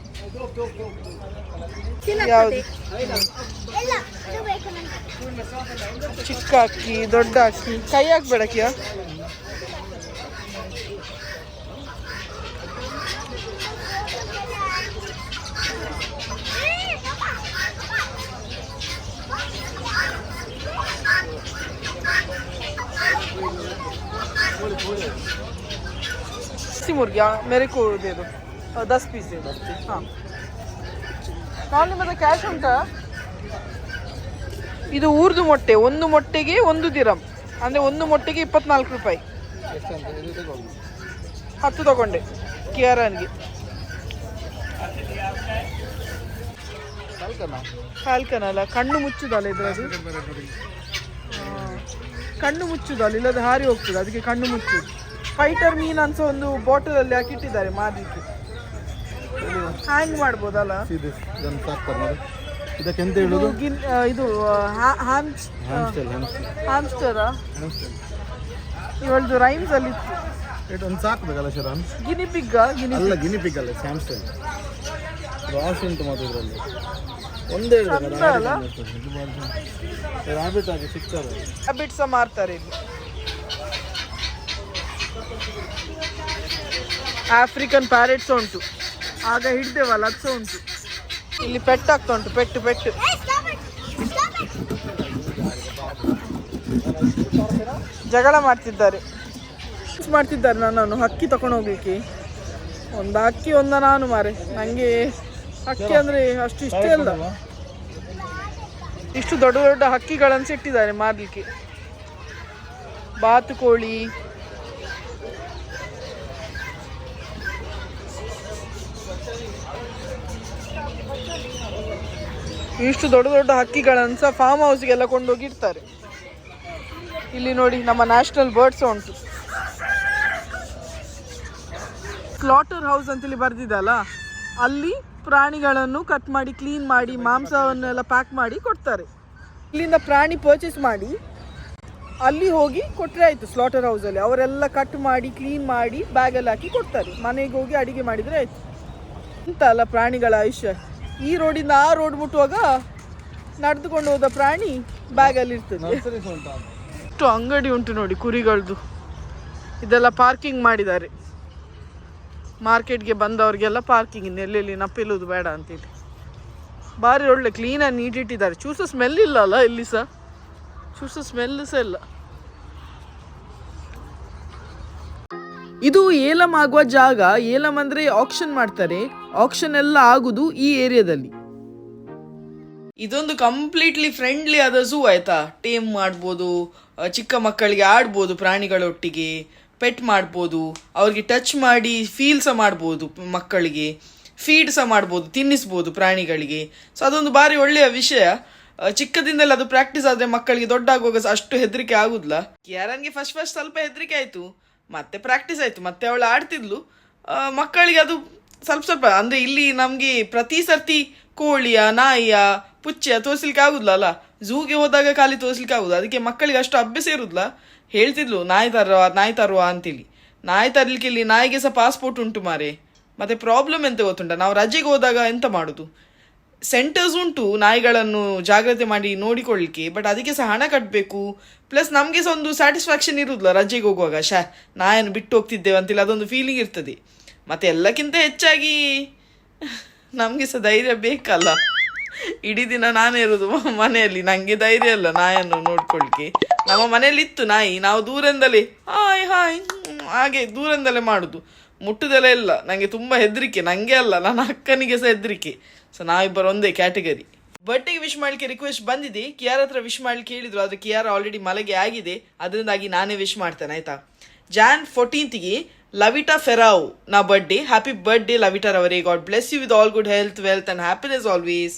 ಯಾವುದು ಚಿಕ್ಕ ಅಕ್ಕಿ, ದೊಡ್ಡ ಅಕ್ಕಿ. ಕೈ ಹಾಕ್ಬೇಡ ಕಿಯಾ. मुर्गिया मेरे को दे दो 10 पीस दे दो. हाँ, ನಾನು ನಿಮ್ಮದು ಕ್ಯಾಶ್ ಉಂಟಾ? ಇದು ಊರ್ದು ಮೊಟ್ಟೆ. ಒಂದು ಮೊಟ್ಟೆಗೆ 1 ದಿರಂ, ಅಂದರೆ ಒಂದು ಮೊಟ್ಟೆಗೆ 24 ರೂಪಾಯಿ. 10 ತಗೊಂಡೆ ಕಿಯಾರನ್ಗೆ. ಫಾಲ್ಕನ್ ಅಲ್ಲ, ಕಣ್ಣು ಮುಚ್ಚುದಲ್ಲ ಇದ್ರದು. ಕಣ್ಣು ಮುಚ್ಚುದಲ್ಲ, ಇಲ್ಲದೆ ಹಾರಿ ಹೋಗ್ತದೆ, ಅದಕ್ಕೆ ಕಣ್ಣು ಮುಚ್ಚುದು. ಫೈಟರ್ ಮೀನ್ ಅನ್ಸೋ ಒಂದು ಬಾಟಲ್ ಅಲ್ಲಿ ಹಾಕಿಟ್ಟಿದ್ದಾರೆ ಮಾರ್ಲಿಕ್ಕೆ. ಹ್ಯಾಂಗ್ ಮಾಡ್ಬೋದಲ್ಲ? ಇದನ್ನು ಸಾಕ್ತಾರೆ ನೋಡಿ. ಇದಕ್ಕೆ ಎಂತ ಹೇಳುದು? ಇದು ಹ್ಯಾಮ್ಸ್ಟರಾ? ಇವಳದು ರೈಮ್ಸ್ ಅಲ್ಲಿ ಇತ್ತು. ಒಂದು ಸಾಕ್ಬೇಕಲ್ಲ ಶರಾನ್? ಗಿನಿಪಿಗ್ ಅಲ್ಲ, ಗಿನಿಪಿಗ್ ಅಲ್ಲ, ಸ್ಯಾಮ್ಸ್ಟೆಲ್. ರಾಶ್ ಉಂಟು ಮಾತ್ರ ಇದರಲ್ಲಿ. ಒಂದೇ ರಾಬಿಟ್ ಆಗಿ ಸಿಗ್ತಾರೆ. ರಾಬಿಟ್ ಸಹ ಮಾರ್ತಾರೆ ಇಲ್ಲಿ. ಆಫ್ರಿಕನ್ ಪ್ಯಾರೆಟ್ಸ್ ಉಂಟು, ಆಗ ಹಿಡ್ದೇವಲ್ಲ ಅದು ಸಹ ಉಂಟು. ಇಲ್ಲಿ ಪೆಟ್ ಆಗ್ತಾ ಉಂಟು, ಪೆಟ್ಟು ಪೆಟ್ಟು. ಜಗಳ ಮಾಡ್ತಿದ್ದಾರೆ ನನ್ನನ್ನು ಹಕ್ಕಿ ತಕೊಂಡು ಹೋಗ್ಲಿಕ್ಕೆ. ಒಂದು ಹಕ್ಕಿ ನಾನು ಮಾರೆ, ನನಗೆ ಹಕ್ಕಿ ಅಂದರೆ ಅಷ್ಟು ಇಷ್ಟ ಇಲ್ಲ. ಇಷ್ಟು ದೊಡ್ಡ ದೊಡ್ಡ ಹಕ್ಕಿಗಳನ್ನು ಇಟ್ಟಿದ್ದಾರೆ ಮಾರಲಿಕ್ಕೆ. ಬಾತುಕೋಳಿ, ಇಷ್ಟು ದೊಡ್ಡ ದೊಡ್ಡ ಹಕ್ಕಿಗಳನ್ನು ಸಹ ಫಾರ್ಮ್ ಹೌಸ್ಗೆಲ್ಲ ಕೊಂಡೋಗಿರ್ತಾರೆ. ಇಲ್ಲಿ ನೋಡಿ ನಮ್ಮ ನ್ಯಾಷನಲ್ ಬರ್ಡ್ಸ್ ಉಂಟು. ಸ್ಲಾಟರ್ ಹೌಸ್ ಅಂತೇಳಿ ಬರ್ದಿದ್ದಲ್ಲ, ಅಲ್ಲಿ ಪ್ರಾಣಿಗಳನ್ನು ಕಟ್ ಮಾಡಿ ಕ್ಲೀನ್ ಮಾಡಿ ಮಾಂಸವನ್ನೆಲ್ಲ ಪ್ಯಾಕ್ ಮಾಡಿ ಕೊಡ್ತಾರೆ. ಇಲ್ಲಿಂದ ಪ್ರಾಣಿ ಪರ್ಚೇಸ್ ಮಾಡಿ ಅಲ್ಲಿ ಹೋಗಿ ಕೊಟ್ಟರೆ ಆಯಿತು. ಸ್ಲಾಟರ್ ಹೌಸಲ್ಲಿ ಅವರೆಲ್ಲ ಕಟ್ ಮಾಡಿ ಕ್ಲೀನ್ ಮಾಡಿ ಬ್ಯಾಗಲ್ಲಿ ಹಾಕಿ ಕೊಡ್ತಾರೆ. ಮನೆಗೆ ಹೋಗಿ ಅಡಿಗೆ ಮಾಡಿದರೆ ಆಯಿತು. ಇಂತ ಅಲ್ಲ ಪ್ರಾಣಿಗಳ ಆಯುಷ್ಯ. ಈ ರೋಡಿಂದ ಆ ರೋಡ್ ಮುಟ್ಟುವಾಗ ನಡೆದುಕೊಂಡು ಹೋದ ಪ್ರಾಣಿ ಬ್ಯಾಗಲ್ಲಿ ಇರ್ತದೆ. ಎಷ್ಟು ಅಂಗಡಿ ಉಂಟು ನೋಡಿ ಕುರಿಗಳದ್ದು. ಇದೆಲ್ಲ ಪಾರ್ಕಿಂಗ್ ಮಾಡಿದ್ದಾರೆ. ಮಾರ್ಕೆಟ್ಗೆ ಬಂದವ್ರಿಗೆಲ್ಲ ಪಾರ್ಕಿಂಗ್, ಎಲ್ಲೆಲ್ಲಿ ನಪ್ಪಿಲ್ಲೋದು ಬೇಡ ಅಂತೇಳಿ. ಭಾರಿ ಒಳ್ಳೆ ಕ್ಲೀನಾಗಿ ನೀಟ್ ಇಟ್ಟಿದ್ದಾರೆ. ಚೂಸ ಸ್ಮೆಲ್ ಇಲ್ಲ ಅಲ್ಲ ಇಲ್ಲಿ ಸಹ, ಚೂಸ ಸ್ಮೆಲ್ ಸಹ ಇಲ್ಲ. ಇದು ಏಲಂ ಆಗುವ ಜಾಗ. ಏಲಂ ಅಂದರೆ ಆಕ್ಷನ್ ಮಾಡ್ತಾರೆ. ಆಕ್ಷನ್ ಎಲ್ಲ ಆಗುದು ಈ ಏರಿಯಾದಲ್ಲಿ. ಇದೊಂದು ಕಂಪ್ಲೀಟ್ಲಿ ಫ್ರೆಂಡ್ಲಿ ಆದ ಝೂ ಆಯ್ತಾ. ಟೇಮ್ ಮಾಡ್ಬೋದು, ಚಿಕ್ಕ ಮಕ್ಕಳಿಗೆ ಆಡ್ಬೋದು, ಪ್ರಾಣಿಗಳೊಟ್ಟಿಗೆ ಪೆಟ್ ಮಾಡ್ಬೋದು, ಅವ್ರಿಗೆ ಟಚ್ ಮಾಡಿ ಫೀಲ್ ಸಹ ಮಾಡ್ಬೋದು, ಮಕ್ಕಳಿಗೆ ಫೀಡ್ ಸಹ ಮಾಡ್ಬೋದು, ತಿನ್ನಿಸ್ಬೋದು ಪ್ರಾಣಿಗಳಿಗೆ. ಸೊ ಅದೊಂದು ಭಾರಿ ಒಳ್ಳೆಯ ವಿಷಯ. ಚಿಕ್ಕದಿಂದಲೇ ಅದು ಪ್ರಾಕ್ಟೀಸ್ ಆದರೆ ಮಕ್ಕಳಿಗೆ ದೊಡ್ಡ ಆಗುವಾಗ ಅಷ್ಟು ಹೆದರಿಕೆ ಆಗುದಿಲ್ಲ. ಯಾರನ್ಗೆ ಫಸ್ಟ್ ಸ್ವಲ್ಪ ಹೆದರಿಕೆ ಆಯಿತು, ಮತ್ತೆ ಪ್ರಾಕ್ಟೀಸ್ ಆಯಿತು, ಮತ್ತೆ ಅವಳು ಆಡ್ತಿದ್ಲು. ಮಕ್ಕಳಿಗೆ ಅದು ಸ್ವಲ್ಪ ಅಂದರೆ ಇಲ್ಲಿ ನಮಗೆ ಪ್ರತಿ ಸರ್ತಿ ಕೋಳಿಯ ನಾಯಿಯ ಪುಚ್ಚೆಯ ತೋರಿಸ್ಲಿಕ್ಕೆ ಆಗುದಿಲ್ಲ ಅಲ್ಲ. ಝೂಗೆ ಹೋದಾಗ ಖಾಲಿ ತೋರಿಸ್ಲಿಕ್ಕೆ ಆಗುದು. ಅದಕ್ಕೆ ಮಕ್ಕಳಿಗೆ ಅಷ್ಟು ಅಭ್ಯಾಸ ಇರುದಿಲ್ಲ. ಹೇಳ್ತಿದ್ಲು ನಾಯಿ ತರುವ ಅಂತೇಳಿ. ನಾಯಿ ತರಲಿಕ್ಕೆ ಇಲ್ಲಿ ನಾಯಿಗೆ ಸಹ ಪಾಸ್ಪೋರ್ಟ್ ಉಂಟು ಮಾರೆ. ಮತ್ತೆ ಪ್ರಾಬ್ಲಮ್ ಎಂತ ಗೊತ್ತುಂಟ, ನಾವು ರಜೆಗೆ ಹೋದಾಗ ಎಂತ ಮಾಡೋದು, ಸೆಂಟರ್ಸ್ ಉಂಟು ನಾಯಿಗಳನ್ನು ಜಾಗ್ರತೆ ಮಾಡಿ ನೋಡಿಕೊಳ್ಳಿಕ್ಕೆ, ಬಟ್ ಅದಕ್ಕೆ ಸಹ ಹಣ ಕಟ್ಟಬೇಕು. ಪ್ಲಸ್ ನಮಗೆ ಸಹ ಒಂದು ಸ್ಯಾಟಿಸ್ಫ್ಯಾಕ್ಷನ್ ಇರುದಿಲ್ಲ ರಜೆಗೆ ಹೋಗುವಾಗ. ನಾಯನ್ನು ಬಿಟ್ಟು ಹೋಗ್ತಿದ್ದೇವೆ ಅಂತೇಳಿ ಅದೊಂದು ಫೀಲಿಂಗ್ ಇರ್ತದೆ. ಮತ್ತೆ ಎಲ್ಲಕ್ಕಿಂತ ಹೆಚ್ಚಾಗಿ ನಮಗೆ ಸಹ ಧೈರ್ಯ ಬೇಕಲ್ಲ. ಇಡೀ ದಿನ ನಾನೇ ಇರೋದು ಮನೆಯಲ್ಲಿ, ನನಗೆ ಧೈರ್ಯ ಇಲ್ಲ ನಾಯನ್ನು ನೋಡ್ಕೊಳ್ಲಿಕ್ಕೆ. ನಮ್ಮ ಮನೆಯಲ್ಲಿ ಇತ್ತು ನಾಯಿ, ನಾವು ದೂರದಿಂದಲೇ ಹಾಯ್ ಹಾಗೆ ದೂರದಿಂದಲೇ ಮಾಡುದು, ಮುಟ್ಟುದೆಲ್ಲ ಇಲ್ಲ. ನನಗೆ ತುಂಬ ಹೆದರಿಕೆ, ನನಗೆ ಅಲ್ಲ ನನ್ನ ಅಕ್ಕನಿಗೆ ಸಹ ಹೆದರಿಕೆ. ಸೊ ನಾವಿಬ್ಬರು ಒಂದೇ ಕ್ಯಾಟಗರಿ. ಬರ್ಡೇಗೆ ವಿಶ್ ಮಾಡಲಿಕ್ಕೆ ರಿಕ್ವೆಸ್ಟ್ ಬಂದಿದೆ. ಕಿಯಾರ ಹತ್ರ ವಿಶ್ ಮಾಡ್ಲಿಕ್ಕೆ ಹೇಳಿದ್ರು, ಆದರೆ ಕಿಯಾರ ಆಲ್ರೆಡಿ ಮಲಗೆ ಆಗಿದೆ. ಅದರಿಂದಾಗಿ ನಾನೇ ವಿಶ್ ಮಾಡ್ತೇನೆ ಆಯ್ತಾ. Jan 14th ಲವಿಟಾ ಫೆರಾವ್ ನಾ ಬರ್ಡೇ. ಹ್ಯಾಪಿ ಬರ್ಡೇ ಲವಿಟಾ ರವರೇ. God bless you with all good health, wealth and happiness always.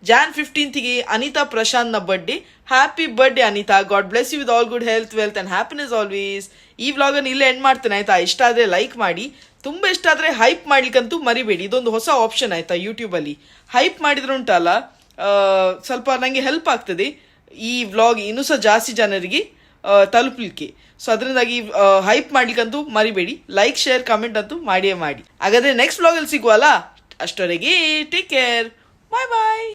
Jan 15th Anita Prashant ನ birthday. Happy birthday Anita. God bless you with all good health, wealth and happiness always. ಈ ವ್ಲಾಗನ್ನು ಇಲ್ಲೇ ಎಂಡ್ ಮಾಡ್ತೇನೆ ಆಯ್ತಾ. ಇಷ್ಟ ಆದರೆ ಲೈಕ್ ಮಾಡಿ, ತುಂಬ ಇಷ್ಟ ಆದರೆ ಹೈಪ್ ಮಾಡ್ಲಿಕ್ಕಂತೂ ಮರಿಬೇಡಿ. ಇದೊಂದು ಹೊಸ ಆಪ್ಷನ್ ಆಯ್ತಾ ಯೂಟ್ಯೂಬಲ್ಲಿ. ಹೈಪ್ ಮಾಡಿದ್ರೆ ಉಂಟಲ್ಲ ಸ್ವಲ್ಪ ನನಗೆ ಹೆಲ್ಪ್ ಆಗ್ತದೆ ಈ ವ್ಲಾಗ್ ಇನ್ನೂ ಸಹ ಜಾಸ್ತಿ ಜನರಿಗೆ ತಲುಪಲಿಕ್ಕೆ. ಸೊ ಅದರಿಂದಾಗಿ ಹೈಪ್ ಮಾಡ್ಲಿಕ್ಕಂತೂ ಮರಿಬೇಡಿ. ಲೈಕ್, ಶೇರ್, ಕಮೆಂಟ್ ಅಂತೂ ಮಾಡಿಯೇ ಮಾಡಿ. ಹಾಗಾದರೆ ನೆಕ್ಸ್ಟ್ ವ್ಲಾಗಲ್ಲಿ ಸಿಗುವಲ್ಲ, ಅಷ್ಟವರೆಗೆ ಟೇಕ್ ಕೇರ್, ಬಾಯ್ ಬಾಯ್.